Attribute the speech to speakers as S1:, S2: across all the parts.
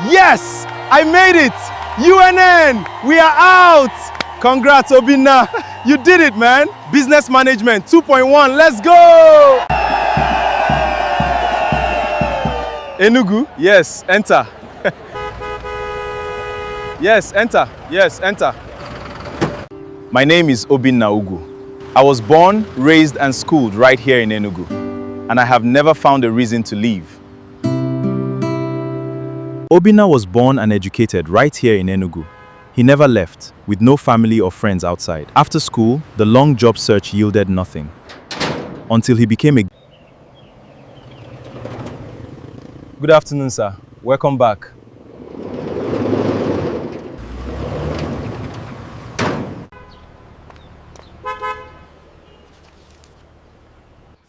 S1: Yes! I made it! UNN! We are out! Congrats, Obinna! You did it, man! Business Management 2.1, let's go! Enugu? Yes, enter. Yes, enter. Yes, enter. My name is Obinna Ugu. I was born, raised and schooled right here in Enugu, and I have never found a reason to leave. Obinna was born and educated right here in Enugu. He never left, with no family or friends outside. After school, the long job search yielded nothing, until he became a... Good afternoon, sir. Welcome back.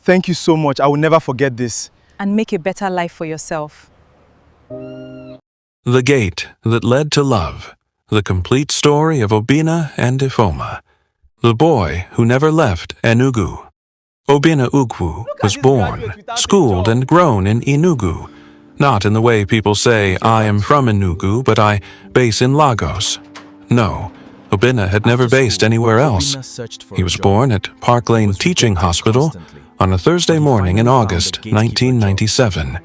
S1: Thank you so much. I will never forget this.
S2: And make a better life for yourself.
S3: The Gate That Led to Love. The complete story of Obinna and Ifeoma, the boy who never left Enugu. Obinna Ugwu was born, schooled and grown in Enugu. Not in the way people say, I am from Enugu, but I base in Lagos. No, Obinna had never based anywhere else. He was born at Park Lane Teaching Hospital on a Thursday morning in August 1997,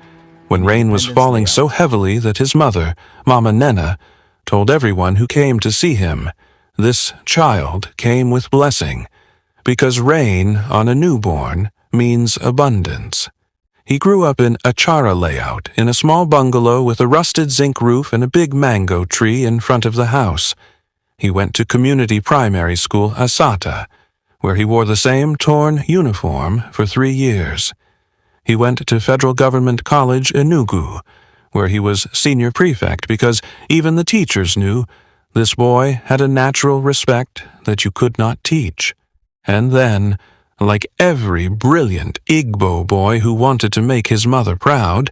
S3: when rain was falling so heavily that his mother, Mama Nena, told everyone who came to see him, this child came with blessing, because rain on a newborn means abundance. He grew up in a Chara layout, in a small bungalow with a rusted zinc roof and a big mango tree in front of the house. He went to community primary school Asata, where he wore the same torn uniform for 3 years. He went to Federal Government College Enugu, where he was senior prefect because even the teachers knew this boy had a natural respect that you could not teach. And then, like every brilliant Igbo boy who wanted to make his mother proud,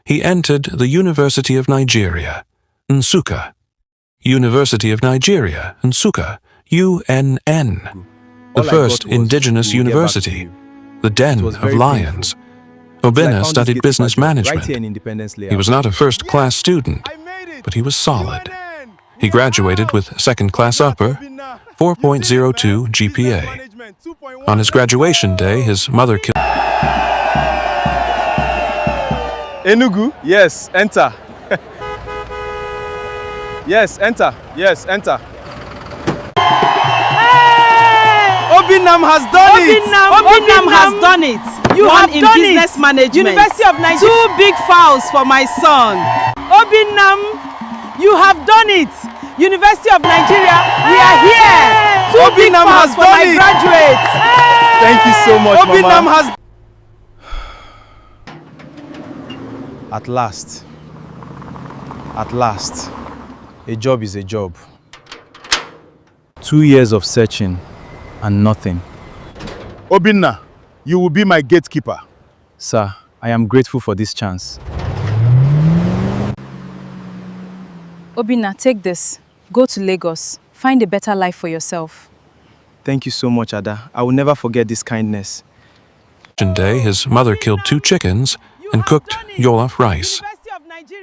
S3: he entered the University of Nigeria, Nsukka. University of Nigeria, Nsukka, UNN. The first indigenous university, the den of lions. Obinna studied business management. He was not a first-class student, but he was solid. He graduated with second-class upper, 4.02 GPA. On his graduation day, his mother killed...
S1: Enugu, yes, enter. Yes, enter. Yes, enter. Obinna has done it!
S2: Obinna has done it! You have in done business it. Management. University of Nigeria. 2 big fouls for my son. Obinna, you have done it. University of Nigeria, we are here. 2 big fouls for my graduates.
S1: Thank you so much, Obinna has... At last, a job is a job. 2 years of searching and nothing.
S4: Obinna, you will be my gatekeeper.
S1: Sir, I am grateful for this chance.
S2: Obinna, take this. Go to Lagos. Find a better life for yourself.
S1: Thank you so much, Ada. I will never forget this kindness.
S3: Day, his mother killed 2 chickens and cooked jollof rice.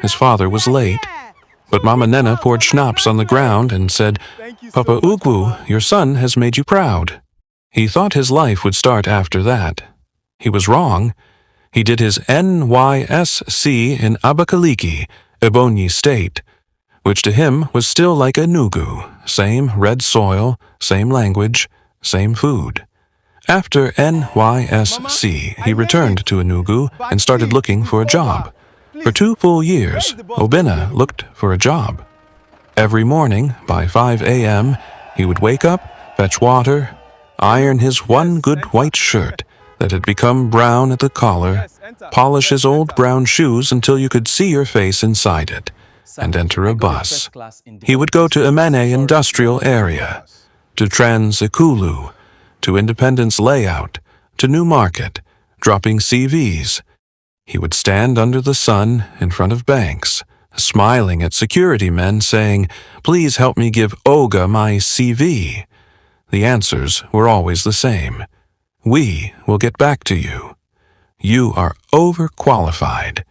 S3: His father was late, but Mama Nena poured schnapps on the ground and said, Papa Ugwu, your son has made you proud. He thought his life would start after that. He was wrong. He did his NYSC in Abakaliki, Ebonyi State, which to him was still like Enugu, same red soil, same language, same food. After NYSC, he returned to Enugu and started looking for a job. For 2 full years, Obinna looked for a job. Every morning, by 5 a.m., he would wake up, fetch water, iron his one good white shirt that had become brown at the collar, polish his old brown shoes until you could see your face inside it, and enter a bus. He would go to Emene Industrial Area, to Trans Ikulu, to Independence Layout, to New Market, dropping CVs. He would stand under the sun in front of banks, smiling at security men saying, "Please help me give Oga my CV." The answers were always the same. "We will get back to you. You are overqualified.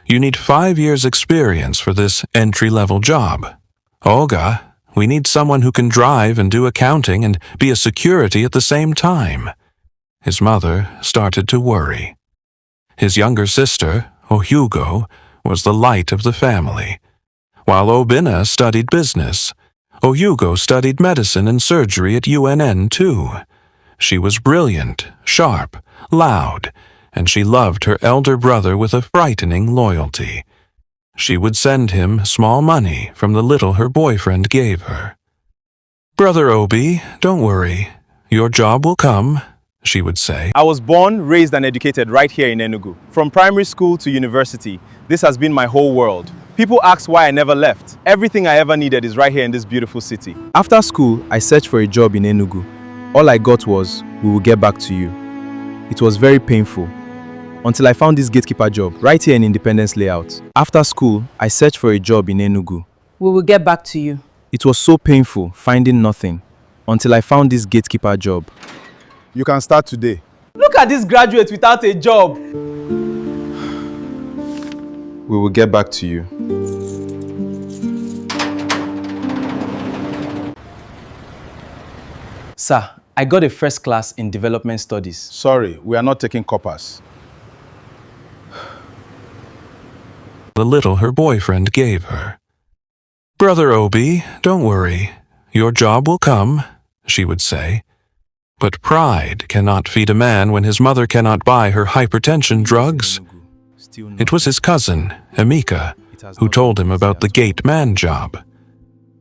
S3: You need 5 years' experience for this entry-level job. Olga, we need someone who can drive and do accounting and be a security at the same time. His mother started to worry. His younger sister, Hugo, was the light of the family. While Obinna studied business, Hugo studied medicine and surgery at UNN too. She was brilliant, sharp, loud, and she loved her elder brother with a frightening loyalty. She would send him small money from the little her boyfriend gave her. "Brother Obi, don't worry. Your job will come," she would say.
S1: I was born, raised and educated right here in Enugu. From primary school to university, this has been my whole world. People ask why I never left. Everything I ever needed is right here in this beautiful city. After school, I searched for a job in Enugu. All I got was, "We will get back to you." It was very painful until I found this gatekeeper job right here in Independence Layout. After school, I searched for a job in Enugu.
S2: We will get back to you.
S1: It was so painful finding nothing until I found this gatekeeper job.
S4: You can start today.
S2: Look at this graduate without a job.
S1: We will get back to you. Sir, I got a first class in development studies.
S4: Sorry, we are not taking coppers.
S3: The little her boyfriend gave her. "Brother Obi, don't worry. Your job will come," she would say. But pride cannot feed a man when his mother cannot buy her hypertension drugs. It was his cousin, Emeka, who told him about the gate man job.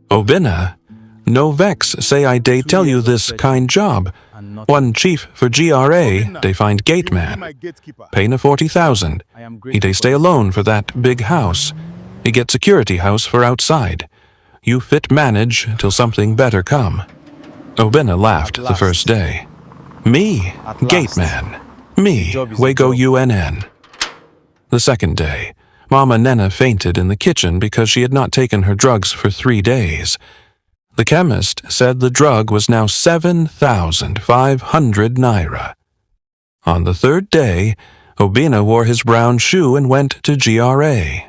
S3: "Obinna, no vex say I dey tell you this kind job. One chief for GRA, they find gate man. Pay na 40,000. He dey stay alone for that big house. He get security house for outside. You fit manage till something better come." Obinna laughed the first day. "Me, gate man. Me, Wago UNN." The second day, Mama Nena fainted in the kitchen because she had not taken her drugs for 3 days. The chemist said the drug was now 7,500 naira. On the third day, Obinna wore his brown shoe and went to GRA.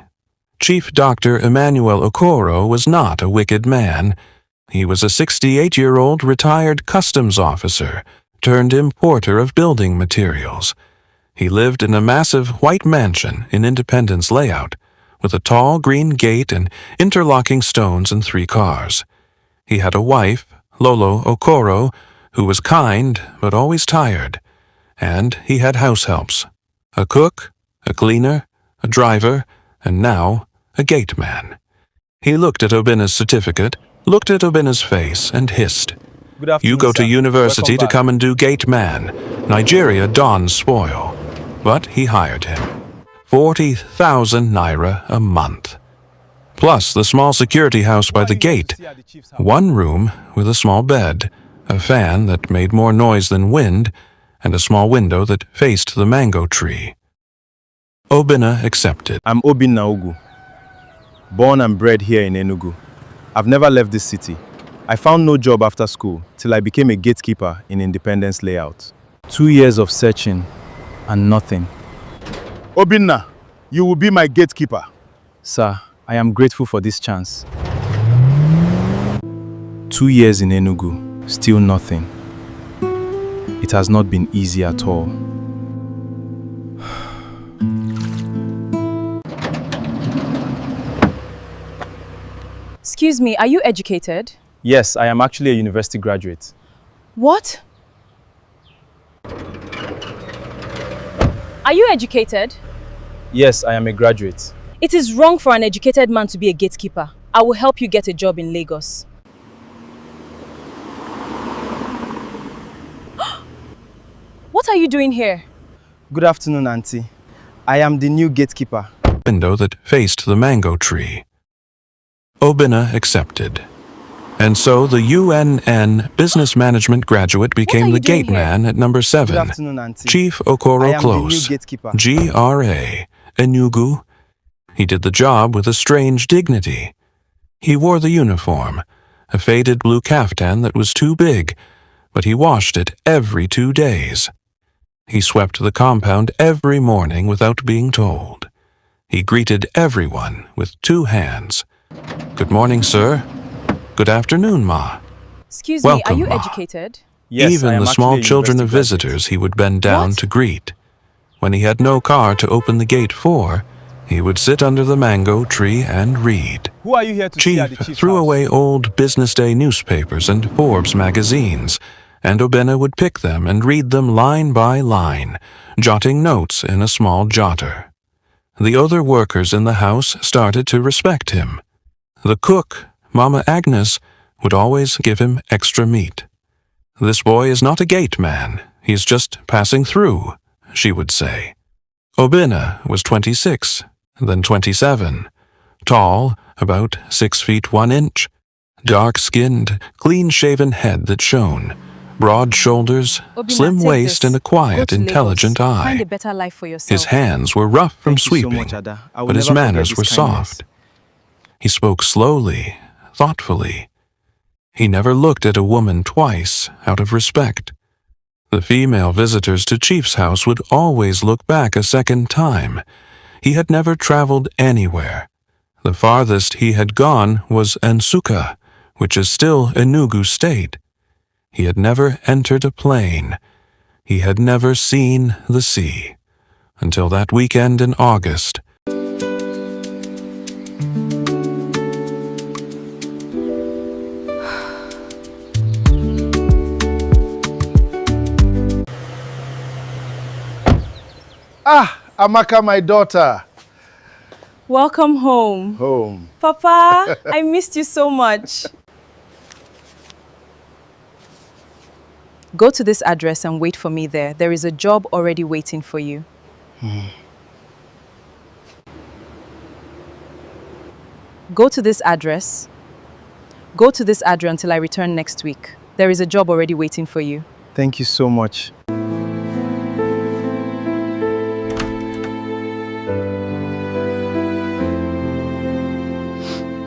S3: Chief Dr. Emmanuel Okoro was not a wicked man. He was a 68-year-old retired customs officer turned importer of building materials. He lived in a massive white mansion in Independence Layout, with a tall green gate and interlocking stones and 3 cars. He had a wife, Lolo Okoro, who was kind but always tired, and he had house helps, a cook, a cleaner, a driver, and now a gate man. He looked at Obinna's certificate, looked at Obinna's face, and hissed, "You go to university to come and do gate man. Nigeria dons spoil." But he hired him. 40,000 naira a month. Plus the small security house by the gate. 1 room with a small bed, a fan that made more noise than wind, and a small window that faced the mango tree. Obinna accepted.
S1: I'm Obinna Ugu, born and bred here in Enugu. I've never left this city. I found no job after school till I became a gatekeeper in Independence Layout. 2 years of searching and nothing.
S4: Obinna, you will be my gatekeeper.
S1: Sir, I am grateful for this chance. 2 years in Enugu, still nothing. It has not been easy at all.
S5: Excuse me, are you educated?
S1: Yes, I am actually a university graduate.
S5: What? Are you educated?
S1: Yes, I am a graduate.
S5: It is wrong for an educated man to be a gatekeeper. I will help you get a job in Lagos. What are you doing here?
S1: Good afternoon, Auntie. I am the new gatekeeper.
S3: Window that faced the mango tree. Obinna accepted. And so the UNN business management graduate became the gate man at number 7.
S1: Good afternoon, Auntie.
S3: Chief Okoro
S1: I am
S3: Close,
S1: the new gatekeeper.
S3: GRA, Enugu. He did the job with a strange dignity. He wore the uniform, a faded blue kaftan that was too big, but he washed it every 2 days. He swept the compound every morning without being told. He greeted everyone with 2 hands. Good morning, sir. Good afternoon, Ma.
S5: Excuse me, are
S3: Welcome,
S5: you
S3: Ma.
S5: educated?
S1: Yes, I
S3: Even
S1: am
S3: the
S1: actually
S3: small
S1: a
S3: children of
S1: university graduate.
S3: visitors he would bend down
S5: What?
S3: to greet. When he had no car to open the gate for, he would sit under the mango tree and read.
S1: Who are you here to see at
S3: Chief
S1: the chief's
S3: threw
S1: house?
S3: away old Business Day newspapers and Forbes magazines, and Obinna would pick them and read them line by line, jotting notes in a small jotter. The other workers in the house started to respect him. The cook, Mama Agnes, would always give him extra meat. This boy is not a gate man, he's just passing through, she would say. Obinna was 26, then 27, tall, about 6 feet 1 inch, dark-skinned, clean-shaven head that shone, broad shoulders,
S5: Obinna,
S3: slim
S5: take
S3: waist,
S5: this.
S3: and a
S5: Go
S3: quiet,
S5: to
S3: intelligent
S5: Lagos.
S3: eye.
S5: Find a better life for yourself.
S3: His hands were rough from
S1: Thank you so
S3: sweeping,
S1: much, Ada. I will
S3: but his
S1: never forget
S3: manners
S1: this
S3: were
S1: kindness.
S3: soft. He spoke slowly, thoughtfully. He never looked at a woman twice, out of respect. The female visitors to Chief's house would always look back a second time. He had never traveled anywhere. The farthest he had gone was Nsukka, which is still Enugu State. He had never entered a plane. He had never seen the sea. Until that weekend in August.
S4: Ah, Amaka, my daughter.
S5: Welcome home.
S4: Home.
S5: Papa, I missed you so much. Go to this address and wait for me there. There is a job already waiting for you. Go to this address. Go to this address until I return next week. There is a job already waiting for you.
S1: Thank you so much.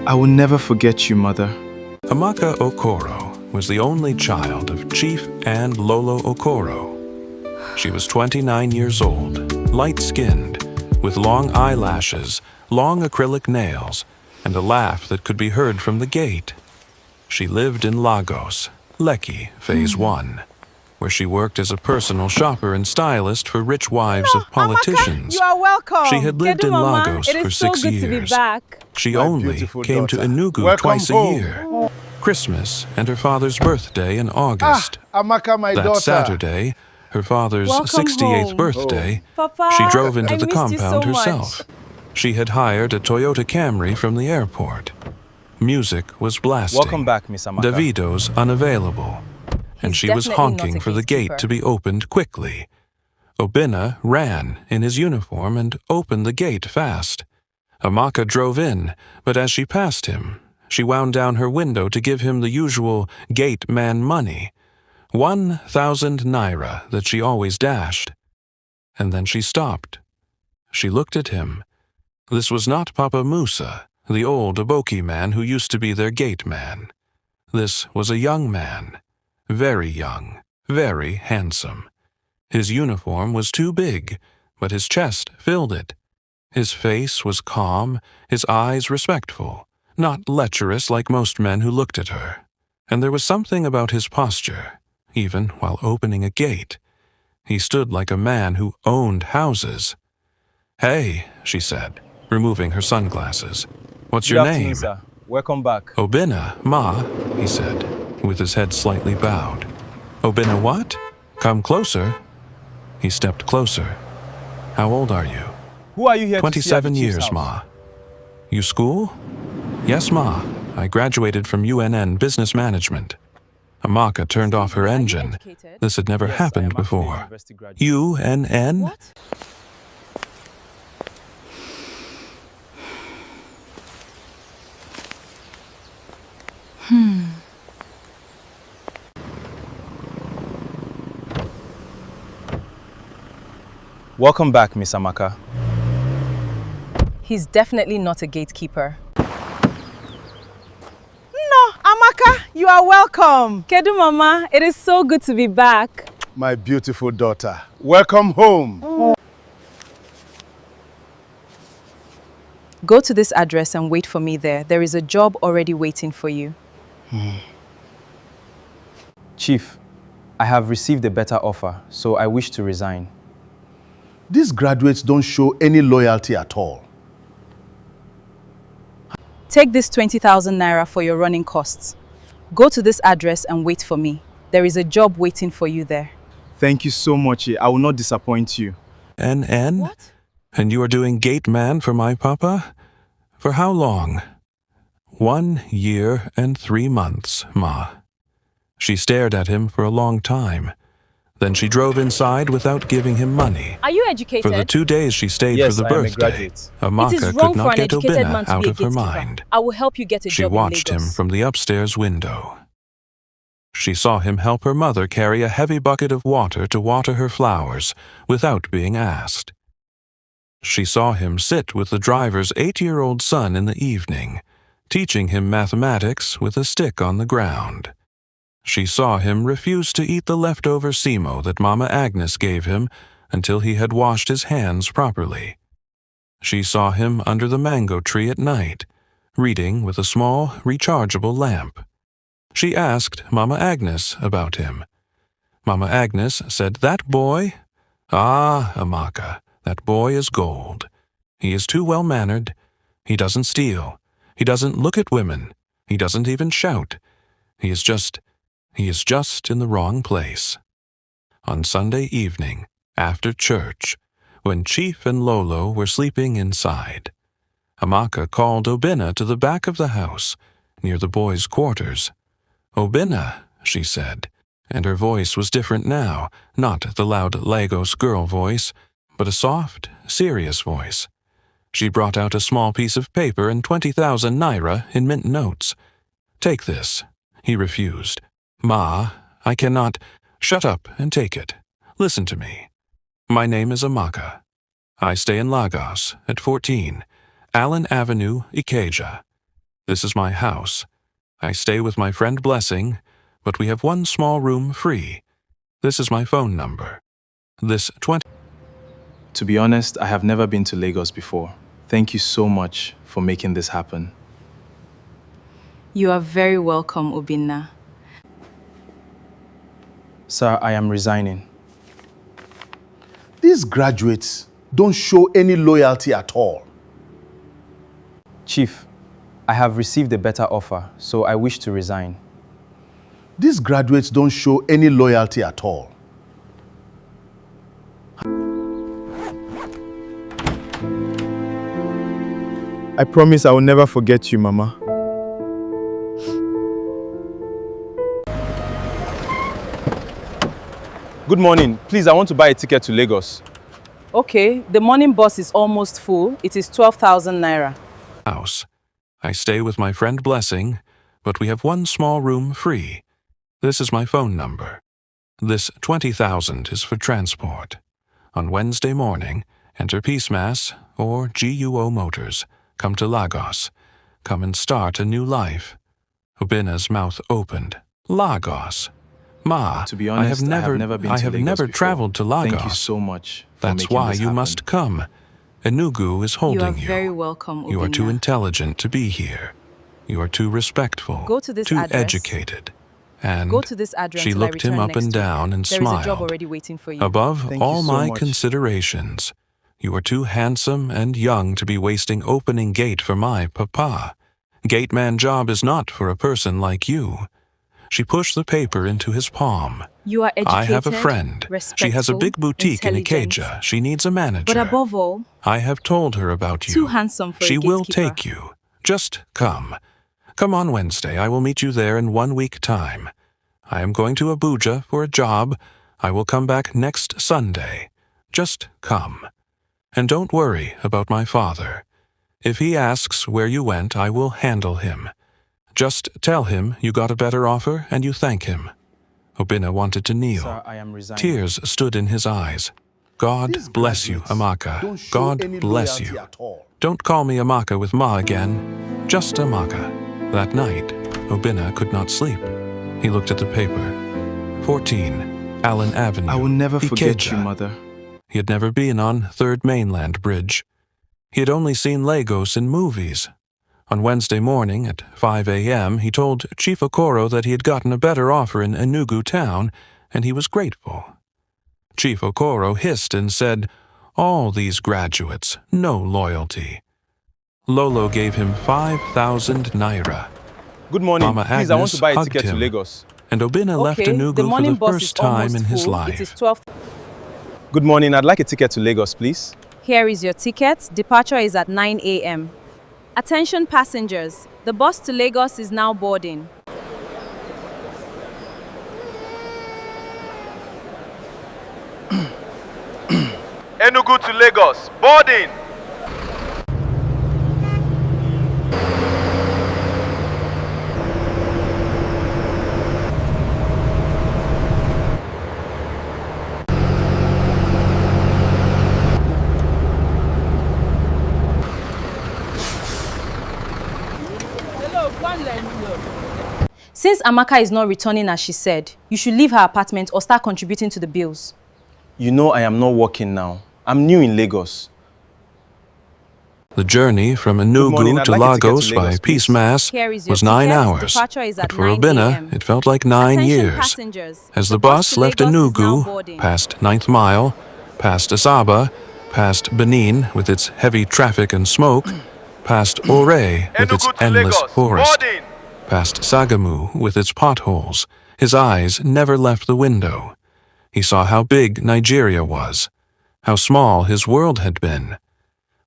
S1: I will never forget you, Mother.
S3: Amaka Okoro was the only child of Chief and Lolo Okoro. She was 29 years old, light-skinned, with long eyelashes, long acrylic nails, and a laugh that could be heard from the gate. She lived in Lagos, Lekki, Phase 1, where she worked as a personal shopper and stylist for rich wives of politicians.
S2: You are welcome.
S3: She had lived
S5: Kedu,
S3: in
S5: Mama.
S3: Lagos
S5: It
S3: for
S5: is so
S3: 6
S5: good
S3: years.
S5: to be back.
S3: She
S4: My
S3: only
S4: beautiful
S3: came
S4: daughter.
S3: to Enugu
S4: Welcome
S3: twice
S4: home.
S3: a year. Christmas and her father's birthday in August.
S4: Amaka, my
S3: That
S4: daughter.
S3: Saturday, her father's
S5: Welcome
S3: 68th
S5: home.
S3: birthday,
S5: Papa,
S3: she drove into
S5: I
S3: the
S5: missed you so
S3: compound
S5: much.
S3: herself. She had hired a Toyota Camry from the airport. Music was blasting.
S1: Welcome back, Miss Amaka.
S3: Davido's unavailable. And
S5: He's
S3: she was
S5: definitely not
S3: honking
S5: a
S3: for the
S5: gatekeeper.
S3: gate to be opened quickly. Obinna ran in his uniform and opened the gate fast. Amaka drove in, but as she passed him, she wound down her window to give him the usual gate man money, 1,000 naira that she always dashed. And then she stopped. She looked at him. This was not Papa Musa, the old Aboki man who used to be their gate man. This was a young man, very young, very handsome. His uniform was too big, but his chest filled it. His face was calm, his eyes respectful, not lecherous like most men who looked at her. And there was something about his posture, even while opening a gate. He stood like a man who owned houses. "Hey," she said, removing her sunglasses. "What's
S1: Good
S3: your
S1: afternoon,
S3: name?"
S1: sir. Welcome back.
S3: "Obinna, Ma," he said, with his head slightly bowed. "Obinna what? Come closer." He stepped closer. "How old are you?"
S1: Who are you here to see at the
S3: 27
S1: chief's
S3: years,
S1: house?
S3: Ma. "You school?" "Yes, Ma. I graduated from UNN Business Management." Amaka turned off her
S5: Are you
S3: engine.
S5: educated?
S3: This had never
S1: Yes, I am
S3: happened
S1: actually a
S3: before.
S1: university graduate.
S3: UNN?
S5: What?
S1: Welcome back, Miss Amaka.
S5: He's definitely not a gatekeeper.
S2: No, Amaka, you are welcome.
S5: Kedu, Mama. It is so good to be back.
S4: My beautiful daughter. Welcome home.
S5: Go to this address and wait for me there. There is a job already waiting for you.
S1: Chief, I have received a better offer, so I wish to resign.
S4: These graduates don't show any loyalty at all.
S5: Take this 20,000 naira for your running costs. Go to this address and wait for me. There is a job waiting for you there.
S1: Thank you so much. I will not disappoint you.
S3: N?
S5: What?
S3: And you are doing gate man for my papa? For how long? 1 year and 3 months, Ma. She stared at him for a long time. Then she drove inside without giving him money.
S5: Are you educated?
S3: For the 2 days she stayed
S1: Yes,
S3: for the
S1: I am a
S3: birthday,
S1: graduate.
S5: It
S3: Amaka
S5: is
S3: could
S5: wrong for
S3: not
S5: an
S3: get
S5: educated man
S3: Obinna
S5: to
S3: out
S5: be a
S3: of her
S5: gatekeeper.
S3: mind.
S5: I will help you get a
S3: She
S5: job
S3: watched
S5: in
S3: him
S5: Lagos.
S3: from the upstairs window. She saw him help her mother carry a heavy bucket of water to water her flowers without being asked. She saw him sit with the driver's 8-year-old son in the evening, teaching him mathematics with a stick on the ground. She saw him refuse to eat the leftover simo that Mama Agnes gave him until he had washed his hands properly. She saw him under the mango tree at night, reading with a small, rechargeable lamp. She asked Mama Agnes about him. Mama Agnes said, "That boy? Ah, Amaka, that boy is gold. He is too well-mannered. He doesn't steal. He doesn't look at women. He doesn't even shout. He is just in the wrong place." On Sunday evening, after church, when Chief and Lolo were sleeping inside, Amaka called Obinna to the back of the house, near the boys' quarters. "Obinna," she said, and her voice was different now, not the loud Lagos girl voice, but a soft, serious voice. She brought out a small piece of paper and 20,000 naira in mint notes. "Take this." He refused. "Ma, I cannot—" "Shut up and take it. Listen to me. My name is Amaka. I stay in Lagos at 14, Allen Avenue, Ikeja. This is my house. I stay with my friend Blessing, but we have one small room free. This is my phone number. This 20...
S1: To be honest, I have never been to Lagos before. Thank you so much for making this happen.
S5: You are very welcome, Obinna.
S1: Sir, I am resigning.
S4: These graduates don't show any loyalty at all.
S1: Chief, I have received a better offer, so I wish to resign.
S4: These graduates don't show any loyalty at all.
S1: I promise I will never forget you, Mama. Good morning. Please, I want to buy a ticket to Lagos.
S2: Okay, the morning bus is almost full. It is 12,000 naira.
S3: house. I stay with my friend Blessing, but we have one small room free. This is my phone number. This 20,000 is for transport. On Wednesday morning, enter Peace Mass or GUO Motors. Come to Lagos. Come and start a new life. Obinna's mouth opened. Lagos. Ma,
S1: To be honest,
S3: I have never
S1: been to Lagos
S3: never
S1: before.
S3: traveled to Lagos.
S1: Thank you so much for
S3: That's
S1: making
S3: why
S1: this
S3: you
S1: happen.
S3: must come. Enugu is holding
S5: You are very welcome,
S3: You are too
S5: Obinna.
S3: intelligent to be here. You are too respectful.
S5: Go to this
S3: too
S5: address.
S3: educated. And
S5: Go to this address
S3: she
S5: until I
S3: looked him
S5: return
S3: up and
S5: next week.
S3: down and
S5: There is
S3: smiled.
S5: a job already waiting for you.
S3: Above
S1: Thank you
S3: all
S1: so
S3: my
S1: much.
S3: considerations, you are too handsome and young to be wasting opening gate for my papa. Gate man job is not for a person like you. She pushed the paper into his palm.
S5: You are educated,
S3: I have a friend. She has a big boutique in
S5: intelligent,
S3: Ikeja. She needs a manager.
S5: But above all,
S3: I have told her about you.
S5: too handsome for
S3: She
S5: a
S3: will
S5: gatekeeper.
S3: take you. Just come. Come on Wednesday. I will meet you there in 1 week time. I am going to Abuja for a job. I will come back next Sunday. Just come. And don't worry about my father. If he asks where you went, I will handle him. Just tell him you got a better offer and you thank him. Obinna wanted to kneel.
S1: Sir, I am resigning.
S3: Tears stood in his eyes. God
S4: These
S3: bless you,
S4: graduates
S3: Amaka.
S4: don't show any
S3: God bless
S4: loyalty
S3: you.
S4: at all.
S3: Don't call me Amaka with Ma again. Just Amaka. That night, Obinna could not sleep. He looked at the paper. 14, Allen Avenue.
S1: I will never forget
S3: Ikeja.
S1: you, Mother.
S3: He had never been on 3rd Mainland Bridge. He had only seen Lagos in movies. On Wednesday morning at 5 a.m., he told Chief Okoro that he had gotten a better offer in Enugu town, and he was grateful. Chief Okoro hissed and said, "All these graduates, no loyalty." Lolo gave him 5,000 naira.
S1: Good morning.
S3: Mama
S1: Please, I want
S3: Agnes
S1: to buy a
S3: hugged
S1: ticket to
S3: him.
S1: Lagos.
S3: And Obinna left
S5: Okay,
S3: Enugu
S5: the
S3: for
S5: morning
S3: the
S5: bus
S3: first
S5: is
S3: time
S5: almost
S3: in his
S5: full.
S3: life.
S5: It is 12.
S1: Good morning. I'd like a ticket to Lagos, please.
S5: Here is your ticket. Departure is at 9 a.m. Attention passengers, the bus to Lagos is now boarding.
S1: Enugu to Lagos, boarding!
S5: Since Amaka is not returning as she said, you should leave her apartment or start contributing to the bills.
S1: You know I am not working now. I'm new in Lagos.
S3: The journey from
S1: morning,
S3: Enugu
S1: I'd
S3: to
S1: like a ticket to
S3: Lagos by
S1: Lagos,
S3: Peace
S1: please.
S3: Mass
S5: Here is your
S3: was 9
S5: ticket.
S3: hours,
S5: Departure is at
S3: but for
S5: 9
S3: Obinna,
S5: a.m.
S3: it felt like 9
S5: Attention
S3: years.
S5: passengers,
S3: As the
S5: bus
S3: bus
S5: to
S3: left
S5: Lagos is now
S3: Enugu,
S5: boarding.
S3: past 9th Mile, past Asaba, past Benin with its heavy traffic and smoke, past Ore with its endless forest, past Sagamu with its potholes, his eyes never left the window. He saw how big Nigeria was, how small his world had been.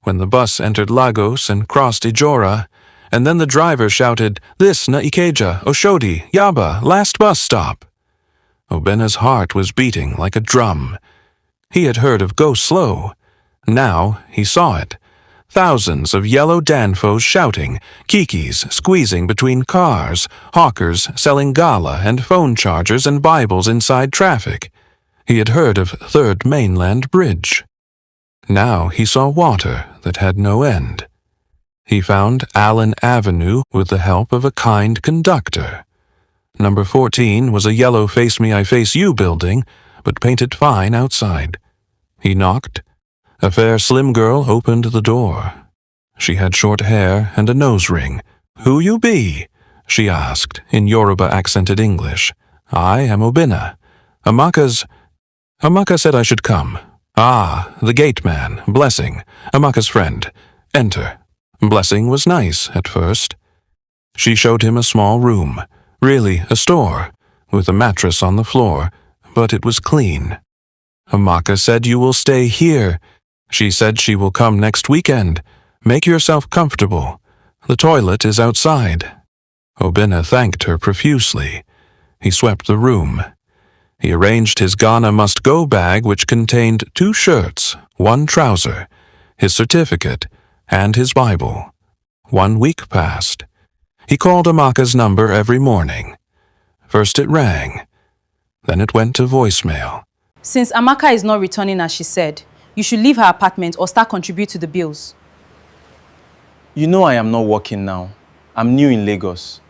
S3: When the bus entered Lagos and crossed Ijora, and then the driver shouted, "This na Ikeja, Oshodi, Yaba, last bus stop." Obinna's heart was beating like a drum. He had heard of Go Slow. Now he saw it. Thousands of yellow danfos shouting, kikis squeezing between cars, hawkers selling gala and phone chargers and Bibles inside traffic. He had heard of Third Mainland Bridge. Now he saw water that had no end. He found Allen Avenue with the help of a kind conductor. Number 14 was a yellow Face Me I Face You building, but painted fine outside. He knocked. A fair slim girl opened the door. She had short hair and a nose ring. "Who you be?" she asked in Yoruba-accented English. "I am Obinna. Amaka said I should come." "Ah, the gate man, Blessing, Amaka's friend. Enter." Blessing was nice at first. She showed him a small room, really a store, with a mattress on the floor, but it was clean. "Amaka said you will stay here. She said she will come next weekend. Make yourself comfortable. The toilet is outside." Obinna thanked her profusely. He swept the room. He arranged his Ghana must-go bag, which contained 2 shirts, 1 trouser, his certificate, and his Bible. 1 week passed. He called Amaka's number every morning. First it rang. Then it went to voicemail.
S5: Since Amaka is not returning as she said, you should leave her apartment or start contribute to the bills.
S1: You know I am not working now. I'm new in Lagos.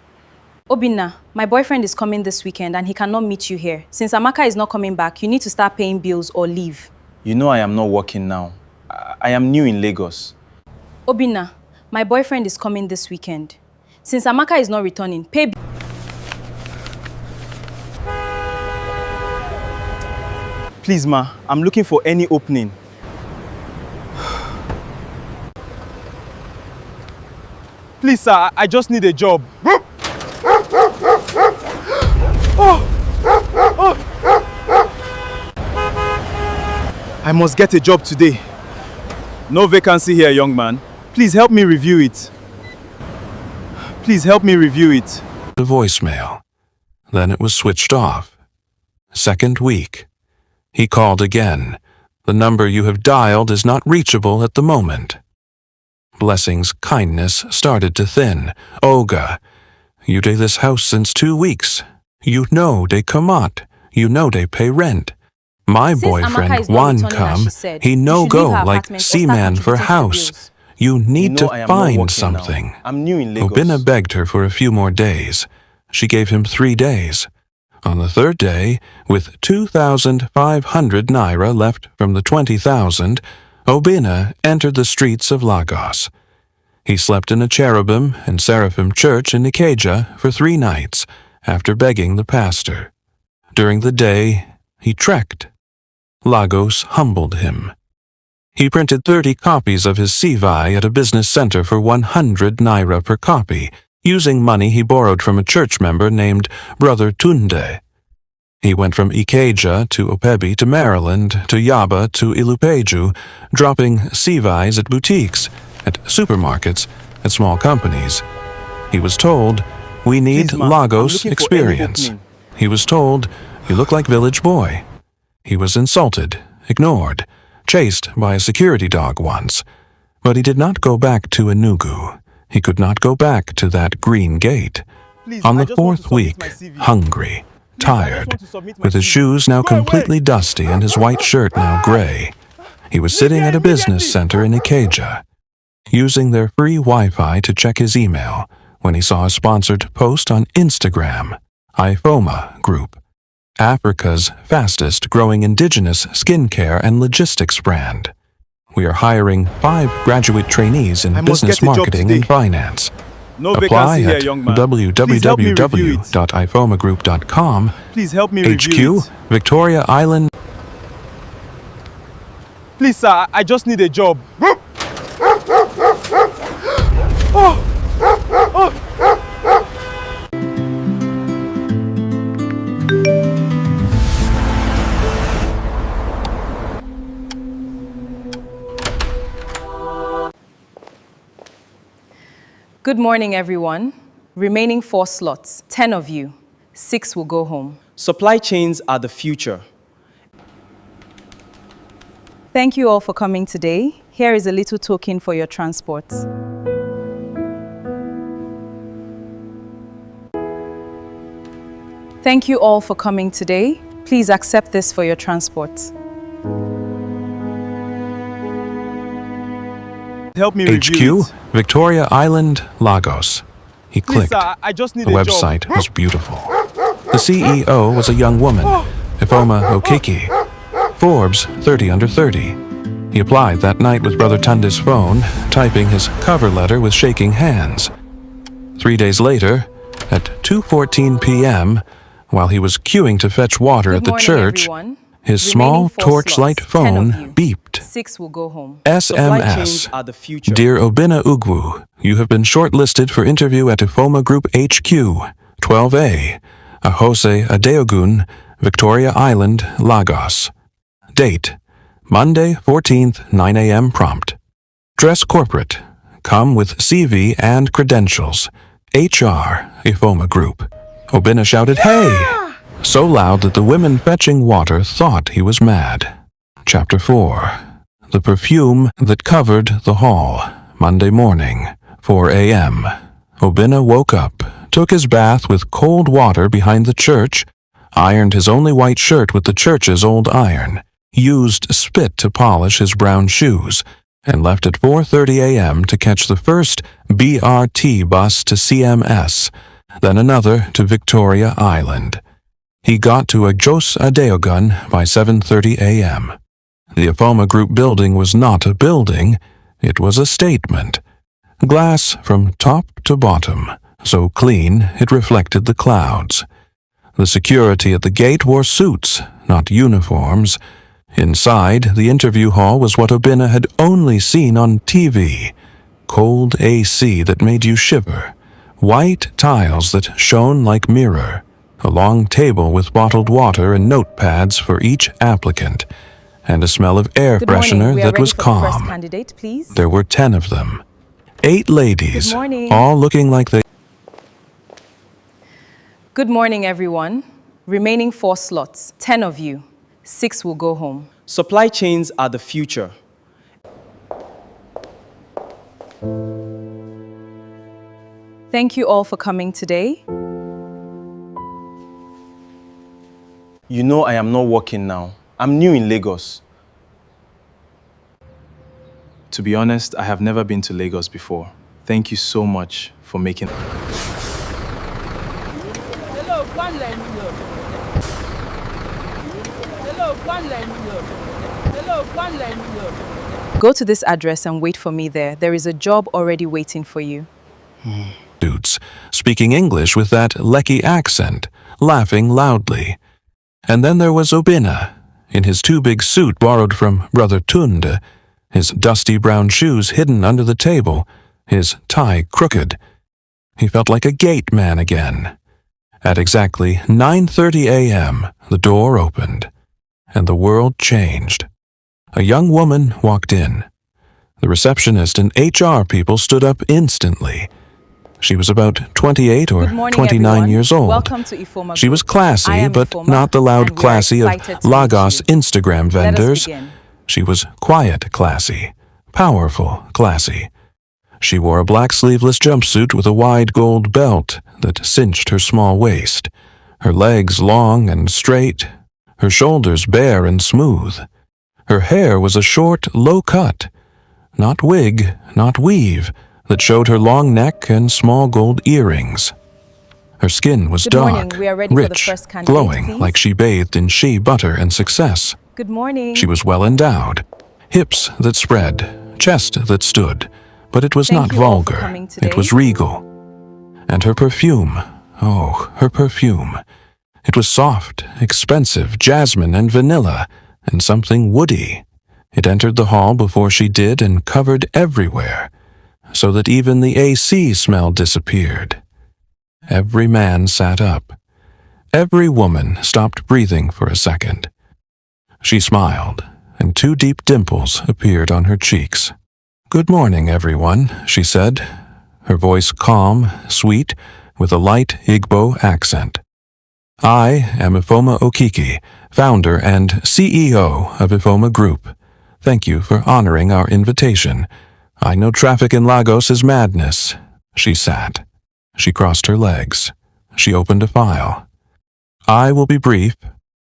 S5: Obinna, my boyfriend is coming this weekend and he cannot meet you here. Since Amaka is not coming back, you need to start paying bills or leave.
S1: You know I am not working now. I am new in Lagos.
S5: Obinna, my boyfriend is coming this weekend. Since Amaka is not returning, pay bills.
S1: Please, ma, I'm looking for any opening. Please, sir, I just need a job. I must get a job today. No vacancy here, young man. Please help me review it. Please help me review it.
S3: The voicemail. Then it was switched off. Second week. He called again. "The number you have dialed is not reachable at the moment." Blessing's kindness started to thin. "Oga, you dey this house since 2 weeks. You know they come out. You know they pay rent. My
S5: Since
S3: boyfriend
S5: Amaka is not
S3: Juan
S5: returning as
S3: come,
S5: she said,
S3: he
S5: you
S3: no
S5: should
S3: go
S5: leave her
S3: like
S5: apartment or
S3: seaman
S5: start
S3: for
S5: contributing to the
S3: house.
S5: bills.
S3: You need
S1: You know I
S3: to
S1: am not
S3: find
S1: working
S3: something."
S1: now. I'm new in Lagos.
S3: Obinna begged her for a few more days. She gave him 3 days. On the 3rd day, with 2,500 naira left from the 20,000, Obinna entered the streets of Lagos. He slept in a cherubim and seraphim church in Ikeja for 3 nights after begging the pastor. During the day, he trekked. Lagos humbled him. He printed 30 copies of his CV at a business center for 100 naira per copy, using money he borrowed from a church member named Brother Tunde. He went from Ikeja to Opebi to Maryland to Yaba to Ilupeju, dropping CVs at boutiques, at supermarkets, at small companies. He was told, "We need
S1: Please, ma'am,
S3: Lagos
S1: I'm looking for any
S3: experience."
S1: opening.
S3: He was told, "You look like village boy." He was insulted, ignored, chased by a security dog once. But he did not go back to Enugu. He could not go back to that green gate.
S1: Please,
S3: On
S1: I
S3: the
S1: just want to
S3: 4th
S1: submit
S3: week,
S1: my CV.
S3: hungry,
S1: Please, I just
S3: tired,
S1: want to submit my
S3: with his
S1: CV.
S3: shoes now
S1: Go away.
S3: completely dusty and his white shirt now gray, he was sitting at a business center in Ikeja, using their free Wi-Fi to check his email when he saw a sponsored post on Instagram, IFOMA Group, Africa's fastest growing indigenous skincare and logistics brand. We are hiring 5 graduate trainees in
S1: I must
S3: business
S1: get a job
S3: marketing
S1: today.
S3: and finance.
S1: No
S3: Apply
S1: vacancy here,
S3: at
S1: young man. Please help me review it.
S3: www.ifomagroup.com.
S1: Please help me review
S3: HQ,
S1: it.
S3: Victoria Island.
S1: Please, sir, I just need a job.
S5: Good morning, everyone. Remaining 4 slots, 10 of you. 6 will go home.
S6: Supply chains are the future.
S5: Thank you all for coming today. Here is a little token for your transport. Thank you all for coming today. Please accept this for your transport.
S1: Help me review
S3: HQ,
S1: it.
S3: Victoria Island, Lagos. He
S1: Please,
S3: clicked.
S1: sir, I just need
S3: The
S1: a job.
S3: website was beautiful. The CEO was a young woman, Ifoma Okiki. Forbes, 30 under 30. He applied that night with Brother Tunde's phone, typing his cover letter with shaking hands. 3 days later, at 2:14 p.m., while he was queuing to fetch water
S5: Good
S3: at the
S5: morning,
S3: church,
S5: everyone.
S3: his
S5: Remaining
S3: small
S5: 4
S3: torchlight
S5: slots, 10 of
S3: phone
S5: you.
S3: beeped.
S5: 6 will go home.
S6: Supply
S3: SMS.
S6: chains are the future.
S3: Dear Obinna Ugwu, you have been shortlisted for interview at Ifoma Group HQ, 12A, Ahose Adeogun, Victoria Island, Lagos. Date, Monday, 14th, 9 a.m. prompt. Dress corporate. Come with CV and credentials. HR, Ifoma Group. Obinna shouted, "Hey!" so loud that the women fetching water thought he was mad. Chapter 4. The perfume that covered the hall. Monday morning, 4 a.m. Obinna woke up, took his bath with cold water behind the church, ironed his only white shirt with the church's old iron, used spit to polish his brown shoes, and left at 4:30 a.m. to catch the first BRT bus to CMS, then another to Victoria Island. He got to Ajos Adeogun by 7:30 a.m. The Ifoma Group building was not a building, it was a statement. Glass from top to bottom, so clean it reflected the clouds. The security at the gate wore suits, not uniforms. Inside, the interview hall was what Obinna had only seen on TV. Cold AC that made you shiver. White tiles that shone like mirror. A long table with bottled water and notepads for each applicant. And a smell of air
S5: Good morning.
S3: freshener
S5: We are
S3: that
S5: ready
S3: was
S5: for the first
S3: calm.
S5: candidate, please.
S3: There were 10 of them. 8 ladies,
S5: Good morning.
S3: all looking like they...
S5: Good morning, everyone. Remaining 4 slots, 10 of you. 6 will go home.
S6: Supply chains are the future.
S5: Thank you all for coming today.
S1: You know I am not working now. I'm new in Lagos. To be honest, I have never been to Lagos before. Thank you so much for making...
S2: Hello, one line here. Hello, one line here. Hello, one line here.
S5: Go to this address and wait for me there. There is a job already waiting for you.
S3: Dudes, speaking English with that Lekki accent, laughing loudly. And then there was Obinna, in his too big suit borrowed from Brother Tunde, his dusty brown shoes hidden under the table, his tie crooked. He felt like a gate man again. At exactly 9:30 a.m., the door opened, and the world changed. A young woman walked in. The receptionist and HR people stood up instantly. She was about 28 or 29
S5: everyone.
S3: years old.
S5: Welcome to Ifoma
S3: She was
S5: Group. I
S3: classy,
S5: am
S3: but
S5: Ifoma,
S3: not the loud
S5: and we are
S3: classy of
S5: excited to meet
S3: Lagos
S5: you.
S3: Instagram
S5: Let us
S3: vendors.
S5: begin.
S3: She was quiet classy, powerful classy. She wore a black sleeveless jumpsuit with a wide gold belt that cinched her small waist, her legs long and straight, her shoulders bare and smooth. Her hair was a short, low cut, not wig, not weave, that showed her long neck and small gold earrings. Her skin was
S5: Good
S3: dark,
S5: morning. We are ready for the
S3: rich,
S5: first candidate,
S3: glowing,
S5: please.
S3: like she bathed in shea butter and success.
S5: Good morning.
S3: She was well endowed, hips that spread, chest that stood, but it was
S5: Thank
S3: not
S5: you all for
S3: vulgar,
S5: coming today.
S3: it was regal. And her perfume, oh, her perfume. It was soft, expensive, jasmine and vanilla, and something woody. It entered the hall before she did and covered everywhere, so that even the AC smell disappeared. Every man sat up. Every woman stopped breathing for a second. She smiled, and two deep dimples appeared on her cheeks. "Good morning, everyone," she said, her voice calm, sweet, with a light Igbo accent. "I am Ifoma Okiki, founder and CEO of Ifoma Group. Thank you for honoring our invitation. I know traffic in Lagos is madness." She sat. She crossed her legs. She opened a file. "I will be brief.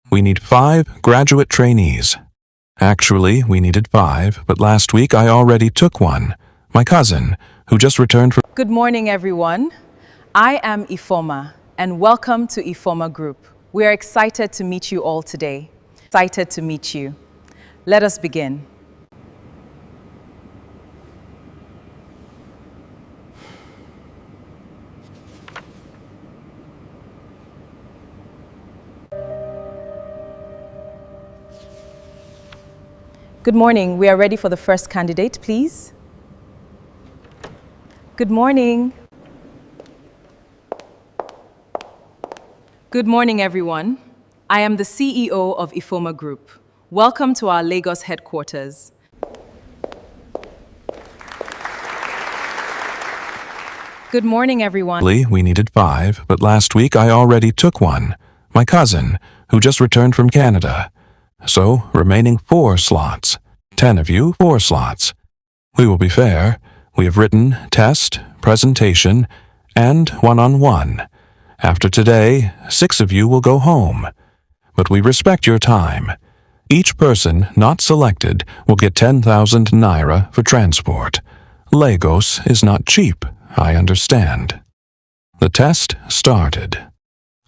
S3: We need 5 graduate trainees. Actually, we needed 5, but last week I already took one. My cousin, who just returned from..."
S5: Good morning, everyone. I am Ifoma, and welcome to Ifoma Group. We are excited to meet you all today. Excited to meet you. Let us begin. Good morning. We are ready for the first candidate, please. Good morning. Good morning, everyone. I am the CEO of Ifoma Group. Welcome to our Lagos headquarters. Good morning, everyone.
S3: We needed 5, but last week I already took one. My cousin, who just returned from Canada. So, remaining 4 slots. 10 of you, 4 slots. We will be fair. We have written, test, presentation, and one-on-one. After today, 6 of you will go home. But we respect your time. Each person not selected will get 10,000 naira for transport. Lagos is not cheap, I understand. The test started.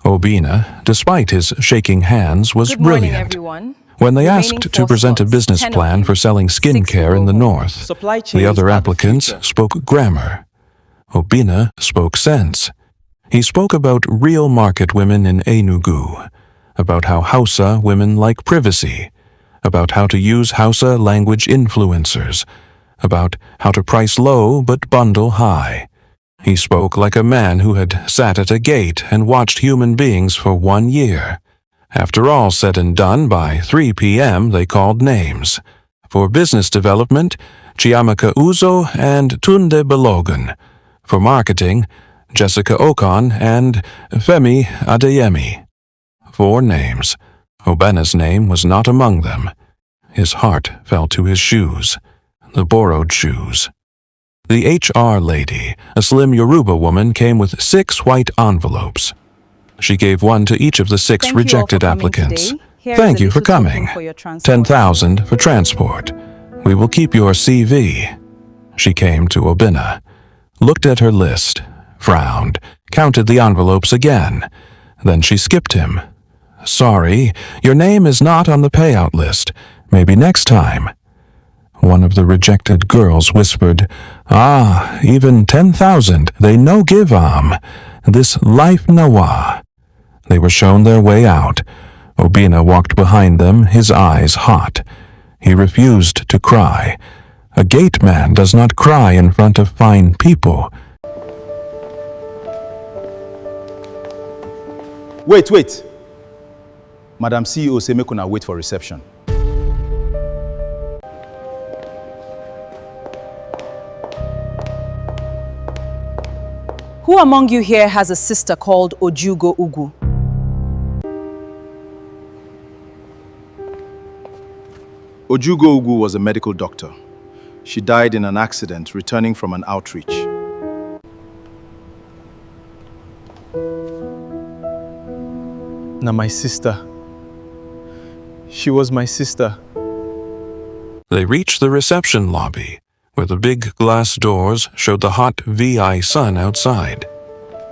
S3: Obinna, despite his shaking hands, was
S5: Good morning,
S3: brilliant.
S5: everyone.
S3: When they
S5: Remaining
S3: asked to
S5: 4
S3: present a
S5: slots,
S3: business
S5: 10 of
S3: plan
S5: you,
S3: for selling
S5: 6
S3: skincare
S5: will
S3: in the
S5: go home.
S3: north,
S6: Supply
S3: the
S6: chains
S3: other
S6: are the
S3: applicants
S6: future.
S3: spoke grammar. Obinna spoke sense. He spoke about real market women in Enugu, about how Hausa women like privacy, about how to use Hausa language influencers, about how to price low but bundle high. He spoke like a man who had sat at a gate and watched human beings for 1 year. After all said and done, by 3 p.m. they called names. For business development, Chiamaka Uzo and Tunde Balogun. For marketing, Jessica Okon and Femi Adeyemi. 4 names. Obinna's name was not among them. His heart fell to his shoes, the borrowed shoes. The HR lady, a slim Yoruba woman, came with 6 white envelopes. She gave one to each of the 6
S5: Thank you all for
S3: rejected
S5: coming
S3: applicants.
S5: today. Here
S3: Thank
S5: is a
S3: you for
S5: little token
S3: coming.
S5: for your transport.
S3: 10,000 for transport. We will keep your CV. She came to Obinna, looked at her list, frowned, counted the envelopes again. Then she skipped him. "Sorry, your name is not on the payout list. Maybe next time." One of the rejected girls whispered, "Ah, even 10,000, they no give this life nawa." They were shown their way out. Obinna walked behind them, his eyes hot. He refused to cry. A gate man does not cry in front of fine people.
S1: Wait. Madam CEO say make una wait for reception.
S5: Who among you here has a sister called Ojugo Ugu?
S1: Ojugo Ugu was a medical doctor. She died in an accident returning from an outreach.
S6: Na my sister. She was my sister.
S3: They reached the reception lobby, where the big glass doors showed the hot VI sun outside.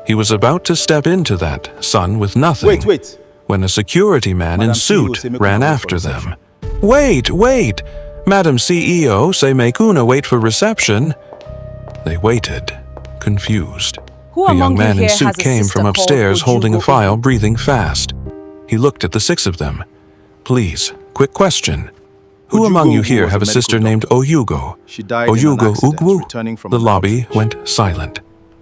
S3: He was about to step into that sun with nothing.
S1: Wait.
S3: When a security man in
S1: Madam CEO
S3: suit
S1: say make
S3: ran
S1: una wait
S3: after
S1: for
S3: them. Wait! Madam CEO say make una wait for reception. They waited, confused.
S5: Who
S3: A
S5: among
S3: young
S5: you
S3: man in
S5: here
S3: suit
S5: has a
S3: came
S5: sister
S3: from
S5: called
S3: upstairs holding a
S5: Ojugo
S3: file,
S5: Ugu?
S3: breathing fast. He looked at the six of them. Please, quick question. Who
S1: Ojugo
S3: among you
S1: Ugu
S3: here
S1: was
S3: have
S1: a
S3: a sister
S1: medical
S3: named
S1: doctor.
S3: Oyugo?
S1: She died in an
S3: Oyugo
S1: accident
S3: Ugwu?
S1: returning from
S3: The
S1: an
S3: lobby
S1: outreach.
S3: went silent.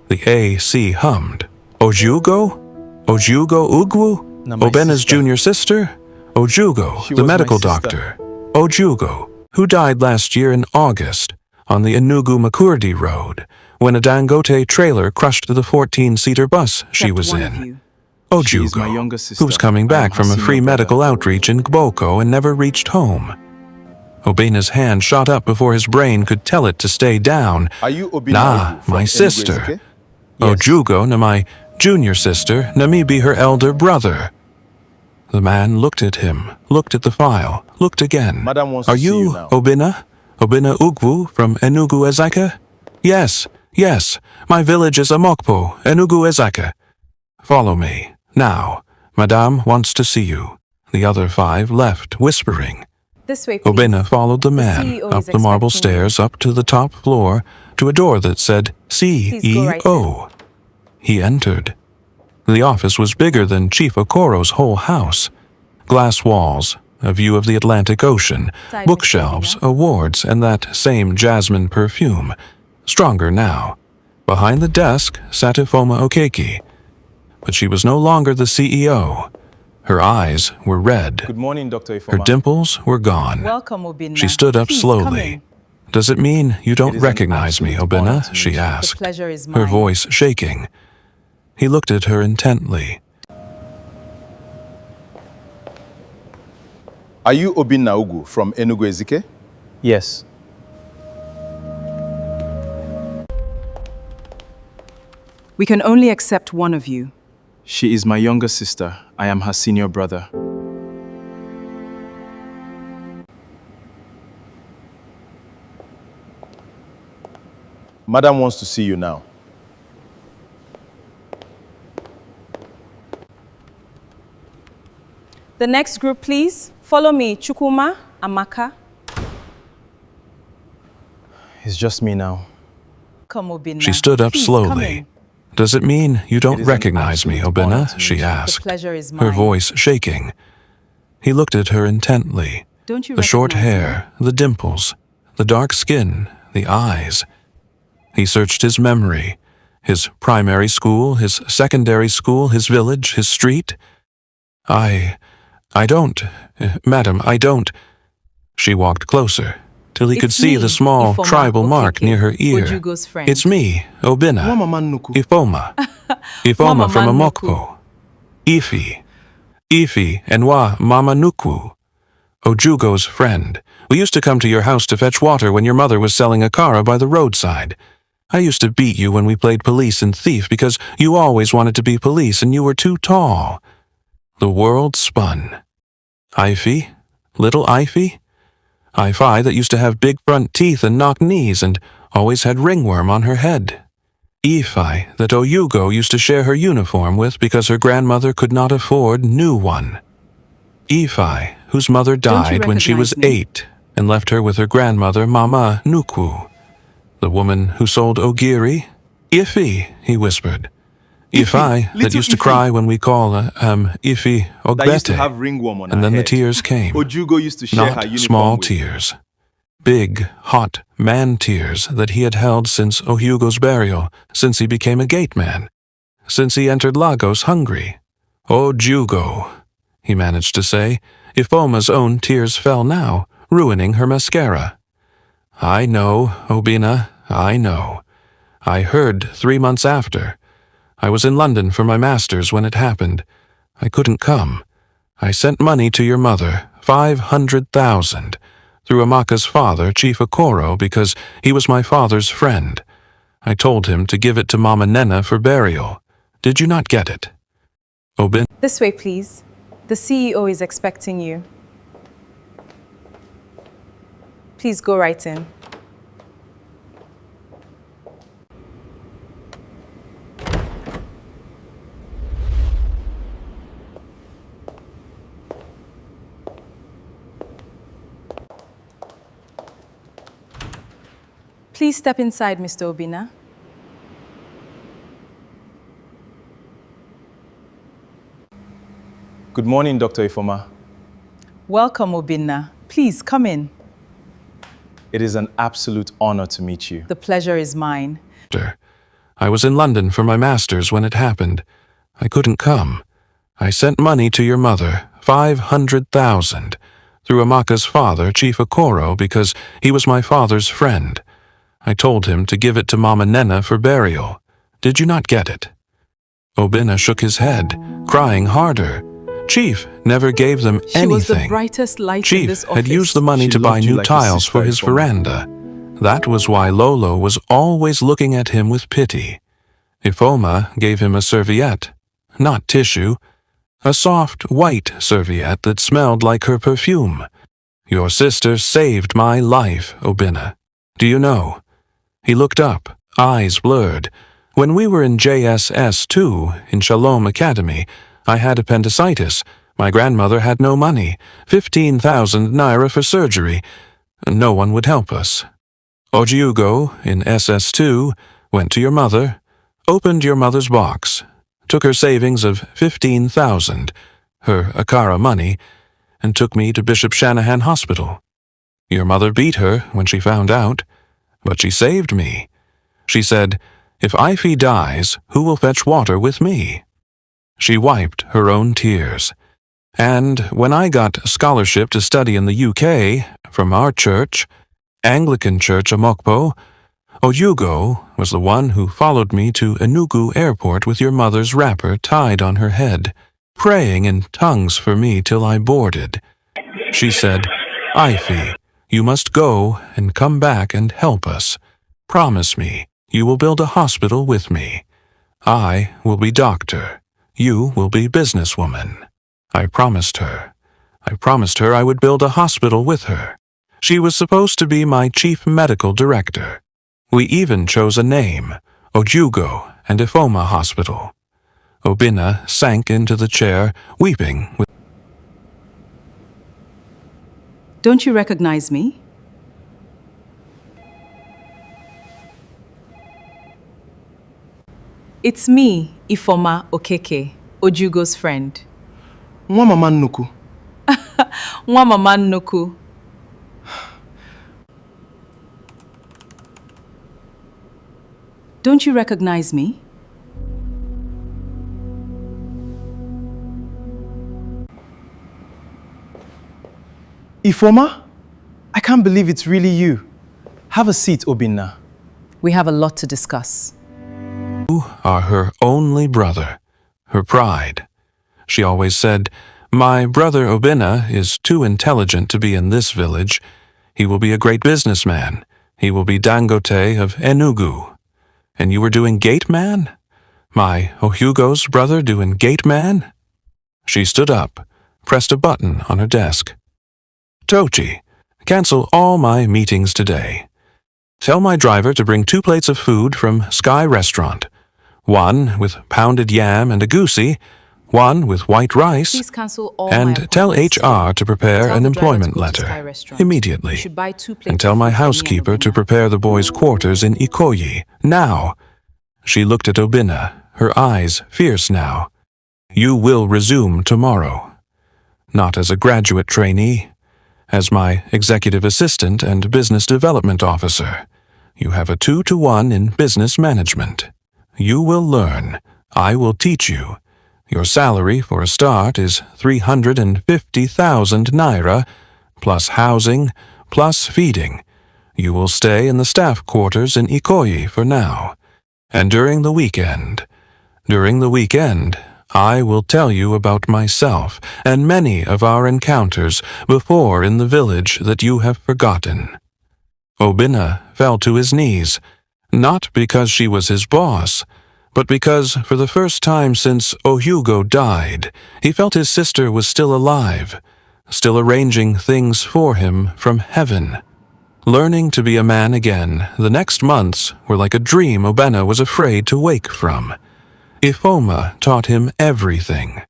S3: The AC hummed. Ojugo? Ojugo Ugwu?
S6: Na my
S3: Obinna's
S6: sister.
S3: junior sister? Ojugo,
S6: She
S3: the
S6: was my
S3: medical
S6: sister.
S3: doctor. Ojugo, who died last year in August on the Enugu Makurdi Road when a Dangote trailer crushed the 14-seater bus she
S5: Except
S3: was
S5: one of
S3: in.
S5: you.
S6: She is my
S3: Ojugo,
S6: younger sister.
S3: who was coming
S6: I am
S3: back
S6: her
S3: from a
S6: senior
S3: free
S6: brother.
S3: medical outreach in Gboko and never reached home. Obinna's hand shot up before his brain could tell it to stay down.
S1: Are you Obinna
S3: Nah,
S1: Ugu from
S3: my
S1: Enugu
S3: sister.
S1: Ezike?
S6: Yes.
S3: Ojugo na my junior sister, na me be her elder brother. The man looked at him, looked at the file, looked again.
S1: Madam wants
S3: Are
S1: to see you
S3: you
S1: now.
S3: Obinna? Obinna Ugwu from Enugu Ezike? Yes. My village is Amokpo, Enugu Ezike. Follow me, now. Madame wants to see you. The other five left, whispering.
S5: This way, please.
S3: Obinna followed the man
S5: CEO
S3: up
S5: is
S3: the marble
S5: expecting you.
S3: stairs, up to the top floor, to a door that said
S5: Please go right
S3: CEO. He entered. The office was bigger than Chief Okoro's whole house. Glass walls, a view of the Atlantic Ocean,
S5: Side, Mr.
S3: bookshelves,
S5: Obinna.
S3: awards, and that same jasmine perfume. Stronger now. Behind the desk sat Ifoma Okeke. But she was no longer the CEO. Her eyes were red.
S1: Good morning, Dr. Ifoma.
S3: Her dimples were gone.
S5: Welcome, Obinna.
S3: She stood up
S5: Please, come
S3: slowly.
S5: in.
S3: Does it mean you don't
S1: is an
S3: recognize me,
S1: absolute honor
S3: Obinna?
S1: to
S3: She
S1: meet you.
S5: The
S3: asked,
S5: pleasure is mine.
S3: her voice shaking. He looked at her intently.
S1: Are you Obinna Ugu from Enugu Ezike?
S6: Yes.
S5: We can only accept one of you.
S6: She is my younger sister. I am her senior brother.
S1: Madam wants to see you now.
S5: The next group, please. Follow me, Chukuma, Amaka.
S6: It's just me now.
S5: Come, Obinna.
S3: She stood up
S5: Please, come
S3: slowly.
S5: in.
S3: Does it mean you don't
S1: It is an
S3: recognize me,
S1: absolute honor
S3: Obinna?
S1: to
S3: She
S1: meet you.
S5: The
S3: asked,
S5: pleasure is mine.
S3: her voice shaking. He looked at her intently.
S5: Don't you
S3: The short
S5: recognize me?
S3: hair, the dimples, the dark skin, the eyes. He searched his memory, his primary school, his secondary school, his village, his street. I don't, madam, I don't. She walked closer, till he could
S5: It's
S3: see
S5: me,
S3: the small
S5: Ifoma
S3: tribal mark
S5: Okeke,
S3: near her ear.
S5: Ojugo's friend.
S3: It's me, Obinna.
S1: Mama Nuku.
S3: Ifoma. Ifoma
S5: Mama
S3: from
S5: Nuku.
S3: Amokpo. Ifi, and Wa Mama Nukwu. Ojugo's friend. We used to come to your house to fetch water when your mother was selling akara by the roadside. I used to beat you when we played police and thief because you always wanted to be police and you were too tall. The world spun. Ifi? Little Ifi? Ifi that used to have big front teeth and knock knees and always had ringworm on her head. Ifi that Oyugo used to share her uniform with because her grandmother could not afford new one. Ifi, whose mother
S5: Don't you
S3: died when she was
S5: recognize me?
S3: 8. and left her with her grandmother, Mama Nukwu. The woman who sold ogiri? Ifi, he whispered. Ifi, that used to cry when we call, Ifi Ogbete.
S1: That used to have ringworm on her
S3: And then
S1: head.
S3: the tears came.
S1: Ojugo used to share her
S3: Not
S1: uniform
S3: small
S1: with.
S3: tears. Big, hot man tears that he had held since Ohugo's burial, since he became a gate man, since he entered Lagos hungry. Ojugo, he managed to say. Ifoma's own tears fell now, ruining her mascara. I know, Obinna, I know. I heard 3 months after. I was in London for my master's when it happened. I couldn't come. I sent money to your mother, 500,000, through Amaka's father, Chief Okoro, because he was my father's friend. I told him to give it to Mama Nena for burial. Did you not get it? Obinna.
S5: This way, please. The CEO is expecting you. Please go right in. Please step inside, Mr. Obinna.
S1: Good morning, Dr. Ifoma.
S5: Welcome, Obinna. Please come in.
S1: It is an absolute honor to meet you.
S5: The pleasure is mine.
S3: I was in London for my master's when it happened. I couldn't come. I sent money to your mother, 500,000, through Amaka's father, Chief Okoro, because he was my father's friend. I told him to give it to Mama Nena for burial. Did you not get it? Obinna shook his head, crying harder. Chief never gave them anything.
S5: She was the brightest light in this
S3: Chief
S5: office.
S3: had used the money
S1: She
S3: to buy
S1: loved you
S3: new
S1: like a
S3: tiles
S1: sister
S3: for his
S1: before.
S3: veranda. That was why Lolo was always looking at him with pity. Ifoma gave him a serviette, not tissue, a soft white serviette that smelled like her perfume. Your sister saved my life, Obinna. Do you know? He looked up, eyes blurred. When we were in JSS 2 in Shalom Academy, I had appendicitis. My grandmother had no money, 15,000 naira for surgery. No one would help us. Ojiugo, in SS2, went to your mother, opened your mother's box, took her savings of 15,000, her Akara money, and took me to Bishop Shanahan Hospital. Your mother beat her when she found out, but she saved me. She said, "If Ify dies, who will fetch water with me?" She wiped her own tears. And when I got a scholarship to study in the UK from our church, Anglican Church Amokpo, Ojugo was the one who followed me to Enugu Airport with your mother's wrapper tied on her head, praying in tongues for me till I boarded. She said, "Ify, you must go and come back and help us. Promise me you will build a hospital with me. I will be doctor. You will be businesswoman." I promised her. I promised her I would build a hospital with her. She was supposed to be my chief medical director. We even chose a name, Ojugo and Ifoma Hospital. Obinna sank into the chair, weeping with
S5: Don't you recognize me? It's me, Ifoma Okeke, Ojugo's friend.
S1: Nwa mama nnukwu.
S5: Nwa mama nnukwu. Don't you recognize me?
S1: Ifoma? I can't believe it's really you. Have a seat, Obinna.
S5: We have a lot to discuss.
S3: You are her only brother, her pride. She always said, "My brother Obinna is too intelligent to be in this village. He will be a great businessman. He will be Dangote of Enugu." And you were doing gate man? My Ohugo's brother doing gate man? She stood up, pressed a button on her desk. "Tochi, cancel all my meetings today. Tell my driver to bring 2 plates of food from Sky Restaurant. 1 with pounded yam and a goosey, one with white rice,
S5: Please cancel all my
S3: and tell
S5: appointments
S3: HR to prepare
S5: Tell
S3: an
S5: the driver to
S3: employment
S5: go to Sky
S3: letter
S5: Restaurant.
S3: immediately.
S5: You should buy 2 plates
S3: And tell
S5: of
S3: my
S5: food for me and
S3: housekeeper to
S5: Obinna.
S3: prepare the boys' quarters in Ikoyi, now. She looked at Obinna, her eyes fierce now. You will resume tomorrow. Not as a graduate trainee, as my executive assistant and business development officer. You have a 2-to-1 in business management. You will learn. I will teach you. Your salary for a start is 350,000 naira, plus housing, plus feeding. You will stay in the staff quarters in Ikoyi for now. And during the weekend, I will tell you about myself and many of our encounters before in the village that you have forgotten. Obinna fell to his knees, not because she was his boss, but because for the first time since Ohugo died, he felt his sister was still alive, still arranging things for him from heaven. Learning to be a man again, the next months were like a dream Obinna was afraid to wake from. Ifoma taught him everything.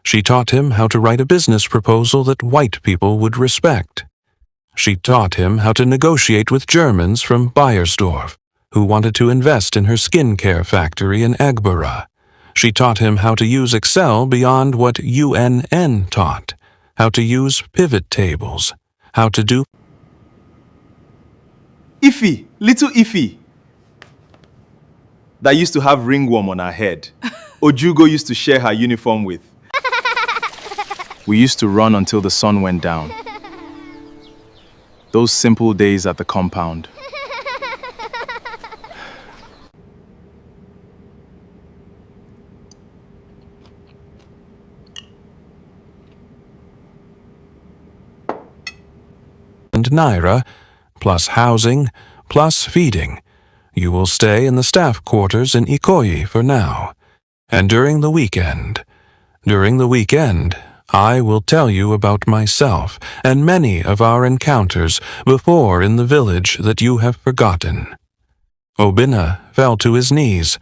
S3: She taught him how to write a business proposal that white people would respect. She taught him how to negotiate with Germans from Bayersdorf, who wanted to invest in her skincare factory in Agbara. She taught him how to use Excel beyond what UNN taught, how to use pivot tables, how to do
S1: Ify, little Ify, that used to have ringworm on her head. Ojugo used to share her uniform with.
S6: We used to run until the sun went down. Those simple days at the compound.
S3: and naira, plus housing, plus feeding. You will stay in the staff quarters in Ikoyi for now. And during the weekend, I will tell you about myself and many of our encounters before in the village that you have forgotten. Obinna fell to his knees,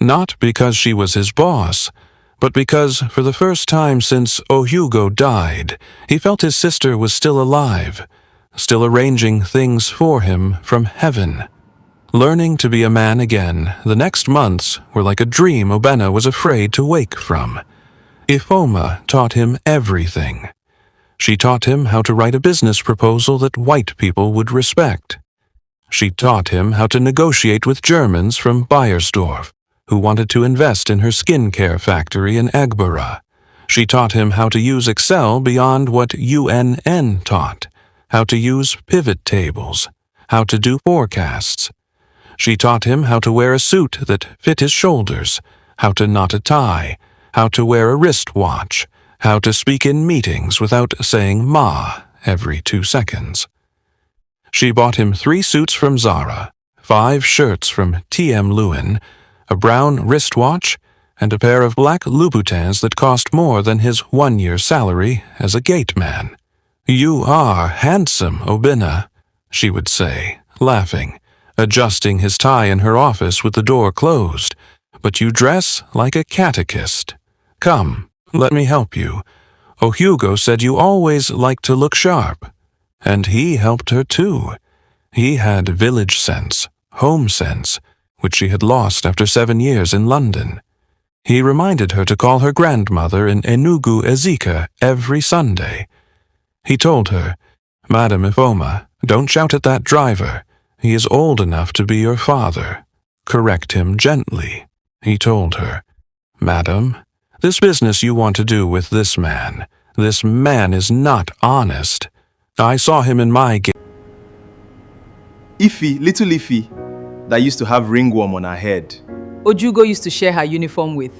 S3: not because she was his boss, but because for the first time since Ohugo died, he felt his sister was still alive, still arranging things for him from heaven. Learning to be a man again, the next months were like a dream Obinna was afraid to wake from. Ifoma taught him everything. She taught him how to write a business proposal that white people would respect. She taught him how to negotiate with Germans from Bayersdorf, who wanted to invest in her skincare factory in Agbara. She taught him how to use Excel beyond what UNN taught, how to use pivot tables, how to do forecasts. She taught him how to wear a suit that fit his shoulders, how to knot a tie, how to wear a wristwatch, how to speak in meetings without saying "ma" every 2 seconds. She bought him 3 suits from Zara, 5 shirts from TM Lewin, a brown wristwatch, and a pair of black Louboutins that cost more than his 1-year salary as a gate man. "You are handsome, Obinna," she would say, laughing, adjusting his tie in her office with the door closed, "but you dress like a catechist. Come, let me help you. Ohugo said you always like to look sharp." And he helped her too. He had village sense, home sense, which she had lost after 7 years in London. He reminded her to call her grandmother in Enugu Ezika every Sunday. He told her, "Madam Ifoma, don't shout at that driver. He is old enough to be your father. Correct him gently." He told her, "Madam, this business you want to do with this man is not honest. I saw him in my gate."
S1: Ify, little Ify, that used to have ringworm on her head.
S2: Ojugo used to share her uniform with.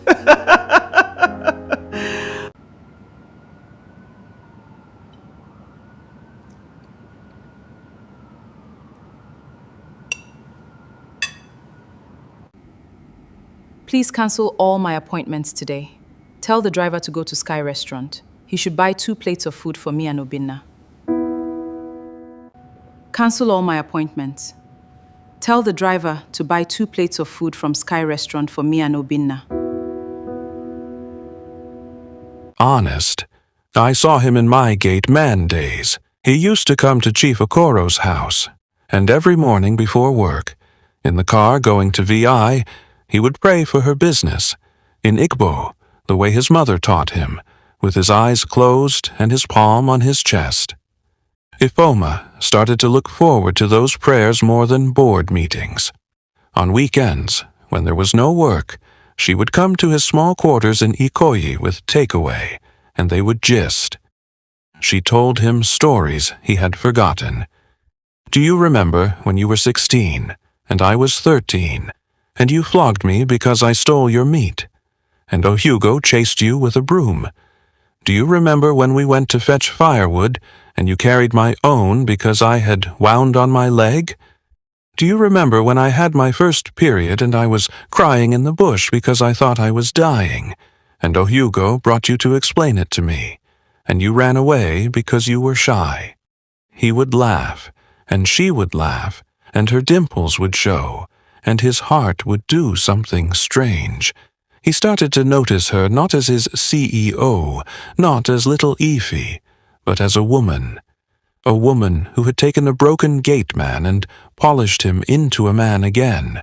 S5: Please cancel all my appointments today. Tell the driver to go to Sky Restaurant. He should buy 2 plates of food for me and Obinna. Cancel all my appointments. Tell the driver to buy 2 plates of food from Sky Restaurant for me and Obinna.
S3: honest. I saw him in my gate man days. He used to come to Chief Okoro's house, and every morning before work, in the car going to VI, he would pray for her business, in Igbo, the way his mother taught him, with his eyes closed and his palm on his chest. Ifeoma started to look forward to those prayers more than board meetings. On weekends, when there was no work, she would come to his small quarters in Ikoyi with takeaway, and they would gist. She told him stories he had forgotten. Do you remember when you were 16, and I was 13, and you flogged me because I stole your meat, and Ohugo chased you with a broom? Do you remember when we went to fetch firewood, and you carried my own because I had wound on my leg? Do you remember when I had my first period and I was crying in the bush because I thought I was dying, and Ohugo brought you to explain it to me, and you ran away because you were shy? He would laugh, and she would laugh, and her dimples would show, and his heart would do something strange. He started to notice her not as his CEO, not as little Ify, but as a woman who had taken a broken gate man and polished him into a man again,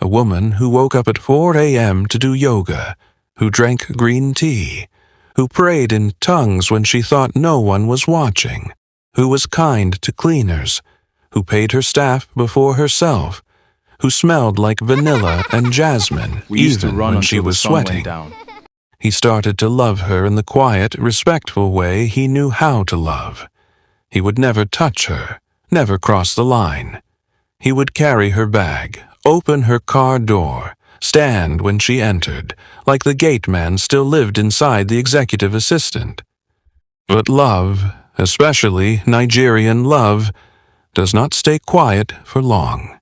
S3: a woman who woke up at 4 a.m. to do yoga, who drank green tea, who prayed in tongues when she thought no one was watching, who was kind to cleaners, who paid her staff before herself, who smelled like vanilla and jasmine even when she was sweating. He started to love her in the quiet, respectful way he knew how to love. He would never touch her, never cross the line. He would carry her bag, open her car door, stand when she entered, like the gate man still lived inside the executive assistant. But love, especially Nigerian love, does not stay quiet for long.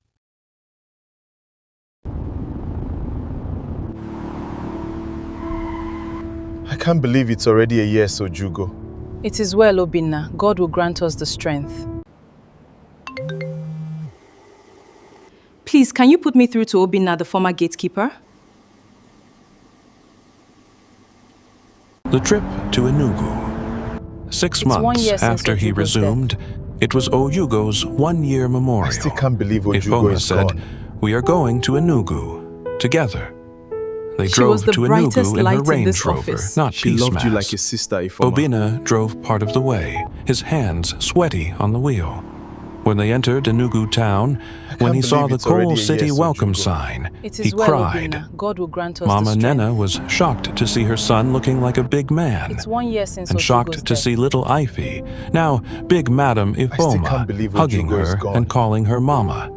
S4: I can't believe it's already a year, Sojugo.
S5: It is well, Obinna. God will grant us the strength. Please, can you put me through to Obinna, the former gatekeeper?
S3: The trip to Enugu. 6 months after he resumed, it was Oyugo's 1-year memorial.
S4: I still can't believe Ojugo
S3: Ifeoma
S4: is
S3: said,
S4: gone.
S3: "We are going to Enugu, together." They drove to Enugu in her Range Rover, not
S6: She
S3: Peace
S6: loved you
S3: Mass.
S6: like your sister, Ifeoma.
S3: Obinna drove part of the way, his hands sweaty on the wheel. When they entered Enugu town, when he saw the Coal City welcome sign, he cried.
S5: Obinna. God will grant us
S3: Mama
S5: the strength.
S3: Nena was shocked to see her son looking like a big man,
S5: It's 1 year since
S3: and
S5: Ojugo's
S3: shocked to
S5: death.
S3: see little Ify, now big Madam
S4: can't
S3: Ifeoma,
S4: believe
S3: hugging
S4: Ojugo is
S3: her
S4: gone.
S3: and calling her Mama.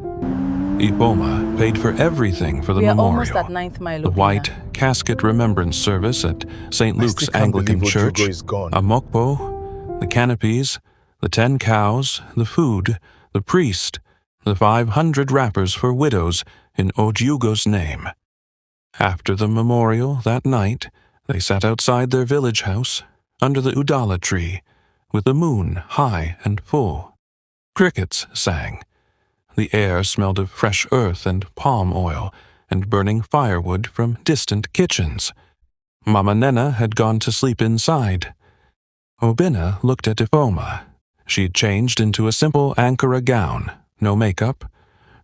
S3: Ifeoma paid for everything for the
S5: We are
S3: memorial.
S5: almost at 9th Mile,
S3: The
S5: Obinna.
S3: white casket remembrance service at St. Luke's
S4: still can't
S3: Anglican
S4: believe
S3: Church,
S4: Ojugo is gone.
S3: a mokpo, the canopies, the 10 cows, the food, the priest, the 500 wrappers for widows in Ojugo's name. After the memorial that night, they sat outside their village house, under the udala tree, with the moon high and full. Crickets sang. The air smelled of fresh earth and palm oil, and burning firewood from distant kitchens. Mama Nena had gone to sleep inside. Obinna looked at Ifeoma. She had changed into a simple Ankara gown, no makeup,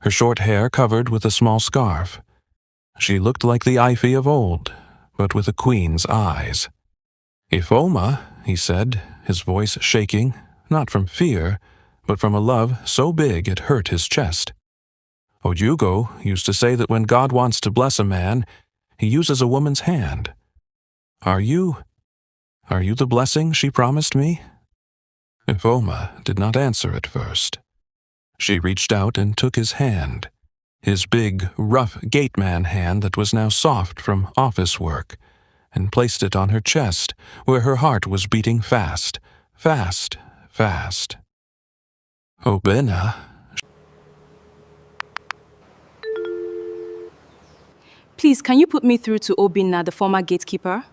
S3: her short hair covered with a small scarf. She looked like the Ify of old, but with a queen's eyes. "Ifeoma," he said, his voice shaking, not from fear, but from a love so big it hurt his chest. Ojugo used to say that when God wants to bless a man, he uses a woman's hand. Are you the blessing she promised me?" Ifeoma did not answer at first. She reached out and took his hand, his big, rough gateman hand that was now soft from office work, and placed it on her chest, where her heart was beating fast, fast, fast. Obinna.
S5: Please, can you put me through to Obinna, the former gatekeeper?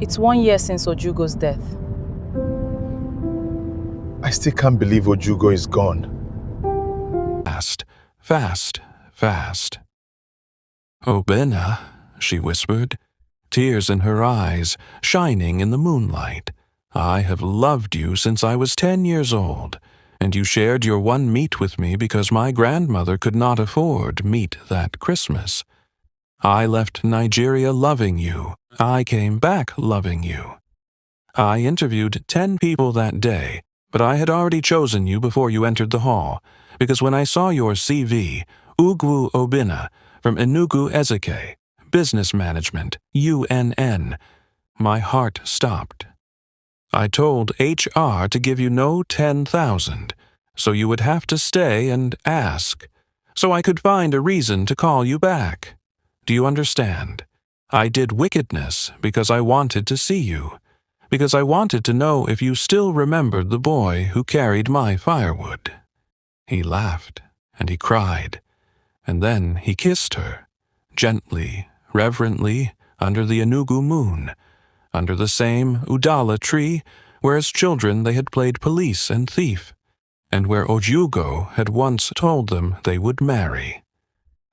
S5: It's 1 year since Ojugo's death.
S4: I still can't believe Ojugo is gone.
S3: Fast, fast, fast. Obinna, she whispered, tears in her eyes, shining in the moonlight. I have loved you since I was 10 years old, and you shared your one meat with me because my grandmother could not afford meat that Christmas. I left Nigeria loving you. I came back loving you. I interviewed 10 people that day, but I had already chosen you before you entered the hall, because when I saw your CV, Ugwu Obinna, from Enugu Ezike, Business Management, UNN, my heart stopped. I told HR to give you no 10,000, so you would have to stay and ask, so I could find a reason to call you back. Do you understand? I did wickedness because I wanted to see you, because I wanted to know if you still remembered the boy who carried my firewood. He laughed, and he cried, and then he kissed her, gently, reverently, under the Enugu moon, under the same Udala tree where as children they had played police and thief, and where Ojugo had once told them they would marry.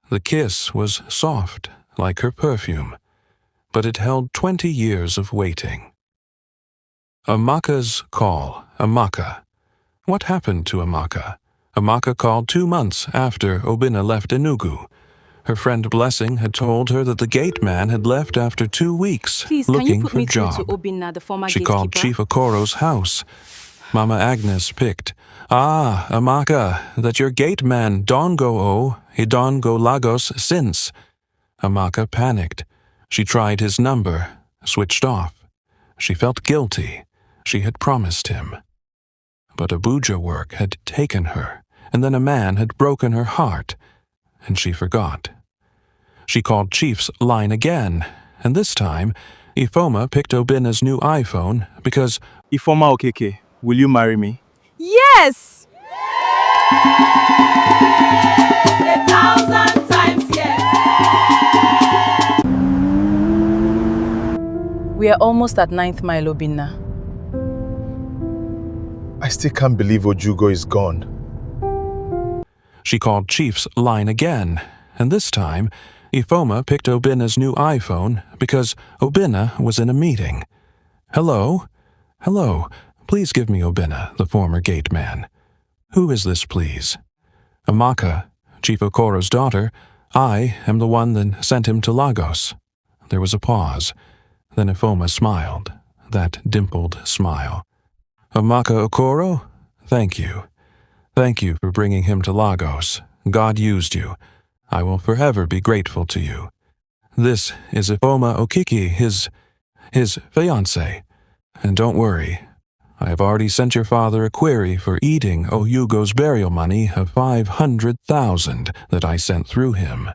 S3: The kiss was soft, like her perfume, but it held 20 years of waiting. Amaka's call, Amaka. What happened to Amaka? Amaka called 2 months after Obinna left Enugu. Her friend Blessing had told her that the gate man had left after 2 weeks,
S7: Please,
S3: looking
S7: can you put
S3: for
S7: me
S3: a job.
S7: through to Obinna, the former
S3: She
S7: gatekeeper?
S3: called Chief Okoro's house. Mama Agnes picked. Ah, Amaka, that your gate man don't go he don't go Lagos since. Amaka panicked. She tried his number, switched off. She felt guilty. She had promised him. But Abuja work had taken her, and then a man had broken her heart, and she forgot. She called Chief's line again, and this time, Ifoma picked Obinna's new iPhone because,
S1: Ifoma Okeke, will you marry me?
S2: Yes! 1,000 times yes!
S5: We are almost at 9th Mile, Obinna.
S4: I still can't believe Ojugo is gone.
S3: she called Chief's line again, and this time, Ifoma picked Obinna's new iPhone because Obinna was in a meeting. Hello? Hello. Please give me Obinna, the former gate man. Who is this, please? Amaka, Chief Okoro's daughter. I am the one that sent him to Lagos. There was a pause. Then Ifoma smiled, that dimpled smile. Amaka Okoro, thank you. Thank you for bringing him to Lagos. God used you. I will forever be grateful to you. This is Ifoma Okiki, his fiancé. And don't worry, I have already sent your father a query for eating Oyugo's burial money of 500,000 that I sent through him.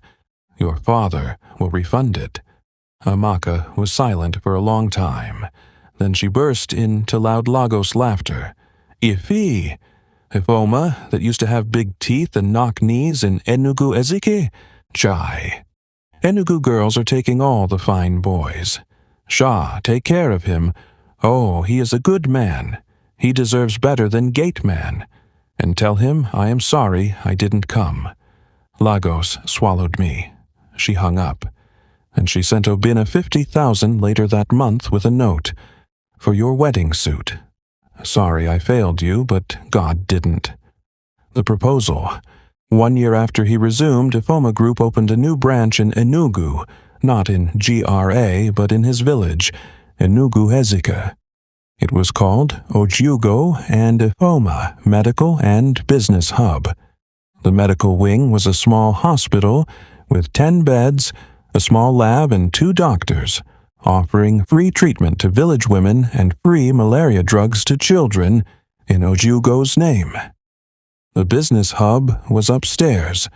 S3: Your father will refund it. Amaka was silent for a long time. Then she burst into loud Lagos laughter. Ifi! Ifoma, that used to have big teeth and knock knees in Enugu Ezike? Chai. Enugu girls are taking all the fine boys. Shah, take care of him. Oh, he is a good man. He deserves better than gate man. And tell him I am sorry I didn't come. Lagos swallowed me. She hung up. And she sent Obinna 50,000 later that month with a note. For your wedding suit. Sorry I failed you, but God didn't. The proposal. 1 year after he resumed, Ifoma Group opened a new branch in Enugu, not in GRA, but in his village, Enugu Ezike. It was called Ojugo and Ifoma Medical and Business Hub. The medical wing was a small hospital with 10 beds, a small lab, and 2 doctors, offering free treatment to village women and free malaria drugs to children in Ojugo's name. The business hub was upstairs,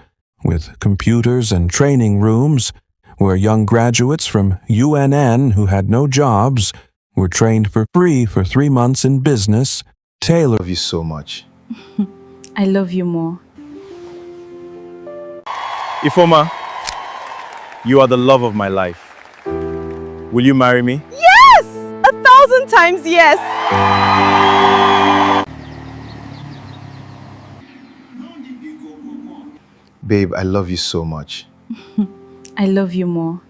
S3: with computers and training rooms, where young graduates from UNN who had no jobs were trained for free for 3 months in business, tailored.
S4: I love you so much.
S7: I love you more.
S1: Ifoma, you are the love of my life. Will you marry me?
S2: Yes! 1,000 times yes!
S4: Babe, I love you so much.
S7: I love you more.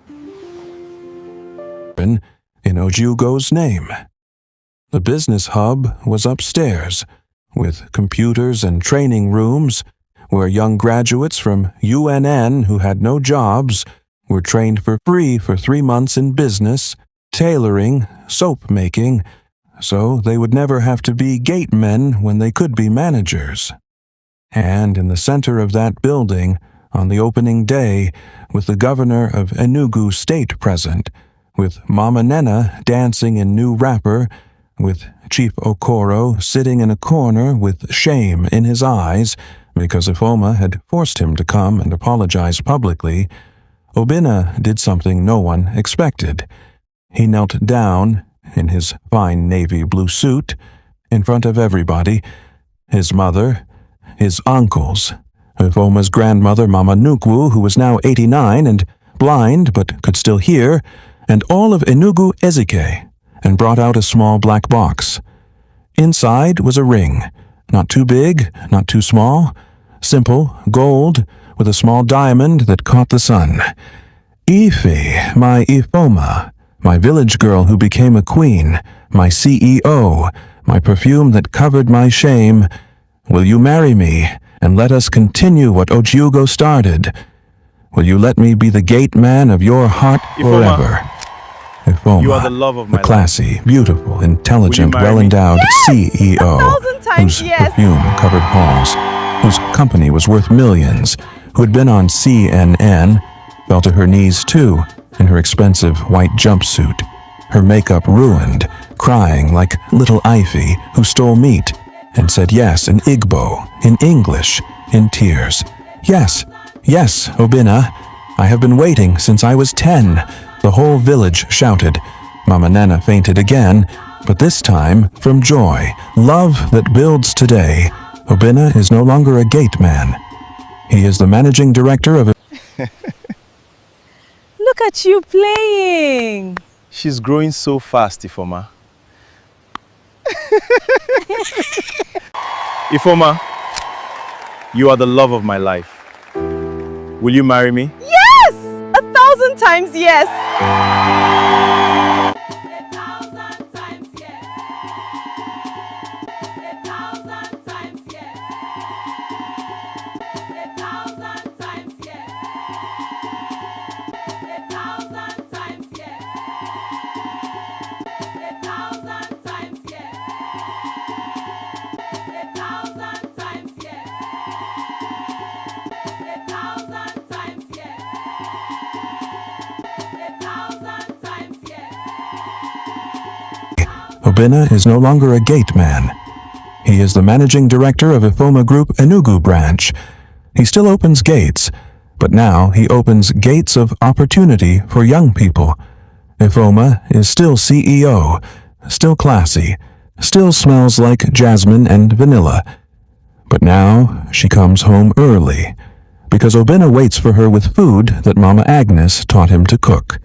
S3: In Ojugo's name. The business hub was upstairs, with computers and training rooms, where young graduates from UNN who had no jobs were trained for free for 3 months in business, tailoring, soap making, so they would never have to be gate men when they could be managers. And in the center of that building, on the opening day, with the governor of Enugu State present, with Mama Nena dancing in new wrapper, with Chief Okoro sitting in a corner with shame in his eyes because Ifeoma had forced him to come and apologize publicly, Obinna did something no one expected. He knelt down, in his fine navy blue suit, in front of everybody, his mother, his uncles, Ifeoma's grandmother Mama Nukwu, who was now 89 and blind but could still hear, and all of Enugu Ezike, and brought out a small black box. Inside was a ring, not too big, not too small, simple, gold, with a small diamond that caught the sun. Ife, my Ifeoma, my village girl who became a queen, my CEO, my perfume that covered my shame, will you marry me and let us continue what Ojugo started? Will you let me be the gate man of your heart forever? Ifeoma,
S1: You are the love of my
S3: the classy, beautiful, intelligent,
S1: marry me?
S3: well-endowed CEO,
S2: 1,000 times
S3: whose
S2: yes.
S3: perfume covered halls, whose company was worth millions, who had been on CNN, fell to her knees too, in her expensive white jumpsuit, her makeup ruined, crying like little Ify who stole meat, and said yes in Igbo, in English, in tears. Yes, yes, Obinna, I have been waiting since I was 10. The whole village shouted. Mama Nena fainted again, but this time from joy, love that builds today. Obinna is no longer a gate man. He is the managing director of
S2: Look at you playing.
S1: She's growing so fast, Ifeoma. Ifeoma, you are the love of my life. Will you marry me?
S2: Yes! 1,000 times yes.
S3: Obinna is no longer a gate man. He is the managing director of Ifeoma Group Enugu branch. He still opens gates, but now he opens gates of opportunity for young people. Ifeoma is still CEO, still classy, still smells like jasmine and vanilla. But now she comes home early, because Obinna waits for her with food that Mama Agnes taught him to cook.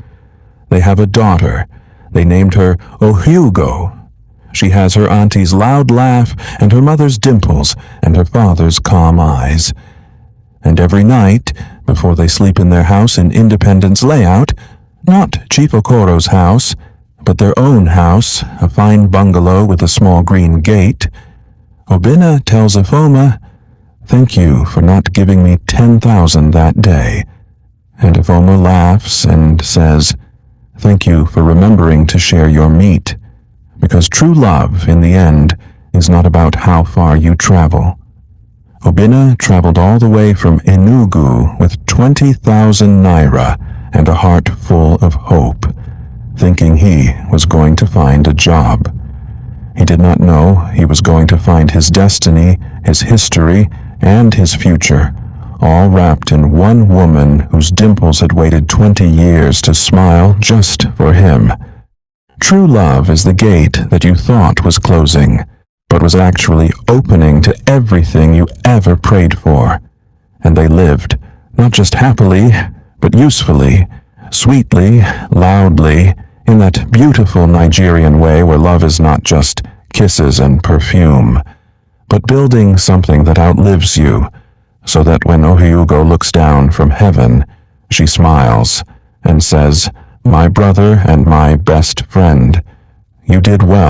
S3: They have a daughter. They named her Ojugo. She has her auntie's loud laugh and her mother's dimples and her father's calm eyes. And every night, before they sleep in their house in Independence Layout, not Chief Okoro's house, but their own house, a fine bungalow with a small green gate, Obinna tells Ifeoma, "Thank you for not giving me 10,000 that day." And Ifeoma laughs and says, "Thank you for remembering to share your meat, because true love, in the end, is not about how far you travel." Obinna traveled all the way from Enugu with 20,000 naira and a heart full of hope, thinking he was going to find a job. He did not know he was going to find his destiny, his history, and his future, all wrapped in one woman whose dimples had waited 20 years to smile just for him. True love is the gate that you thought was closing, but was actually opening to everything you ever prayed for. And they lived, not just happily, but usefully, sweetly, loudly, in that beautiful Nigerian way where love is not just kisses and perfume, but building something that outlives you, so that when Ohugo looks down from heaven,
S8: She smiles and says, "My brother and my best friend, you did well."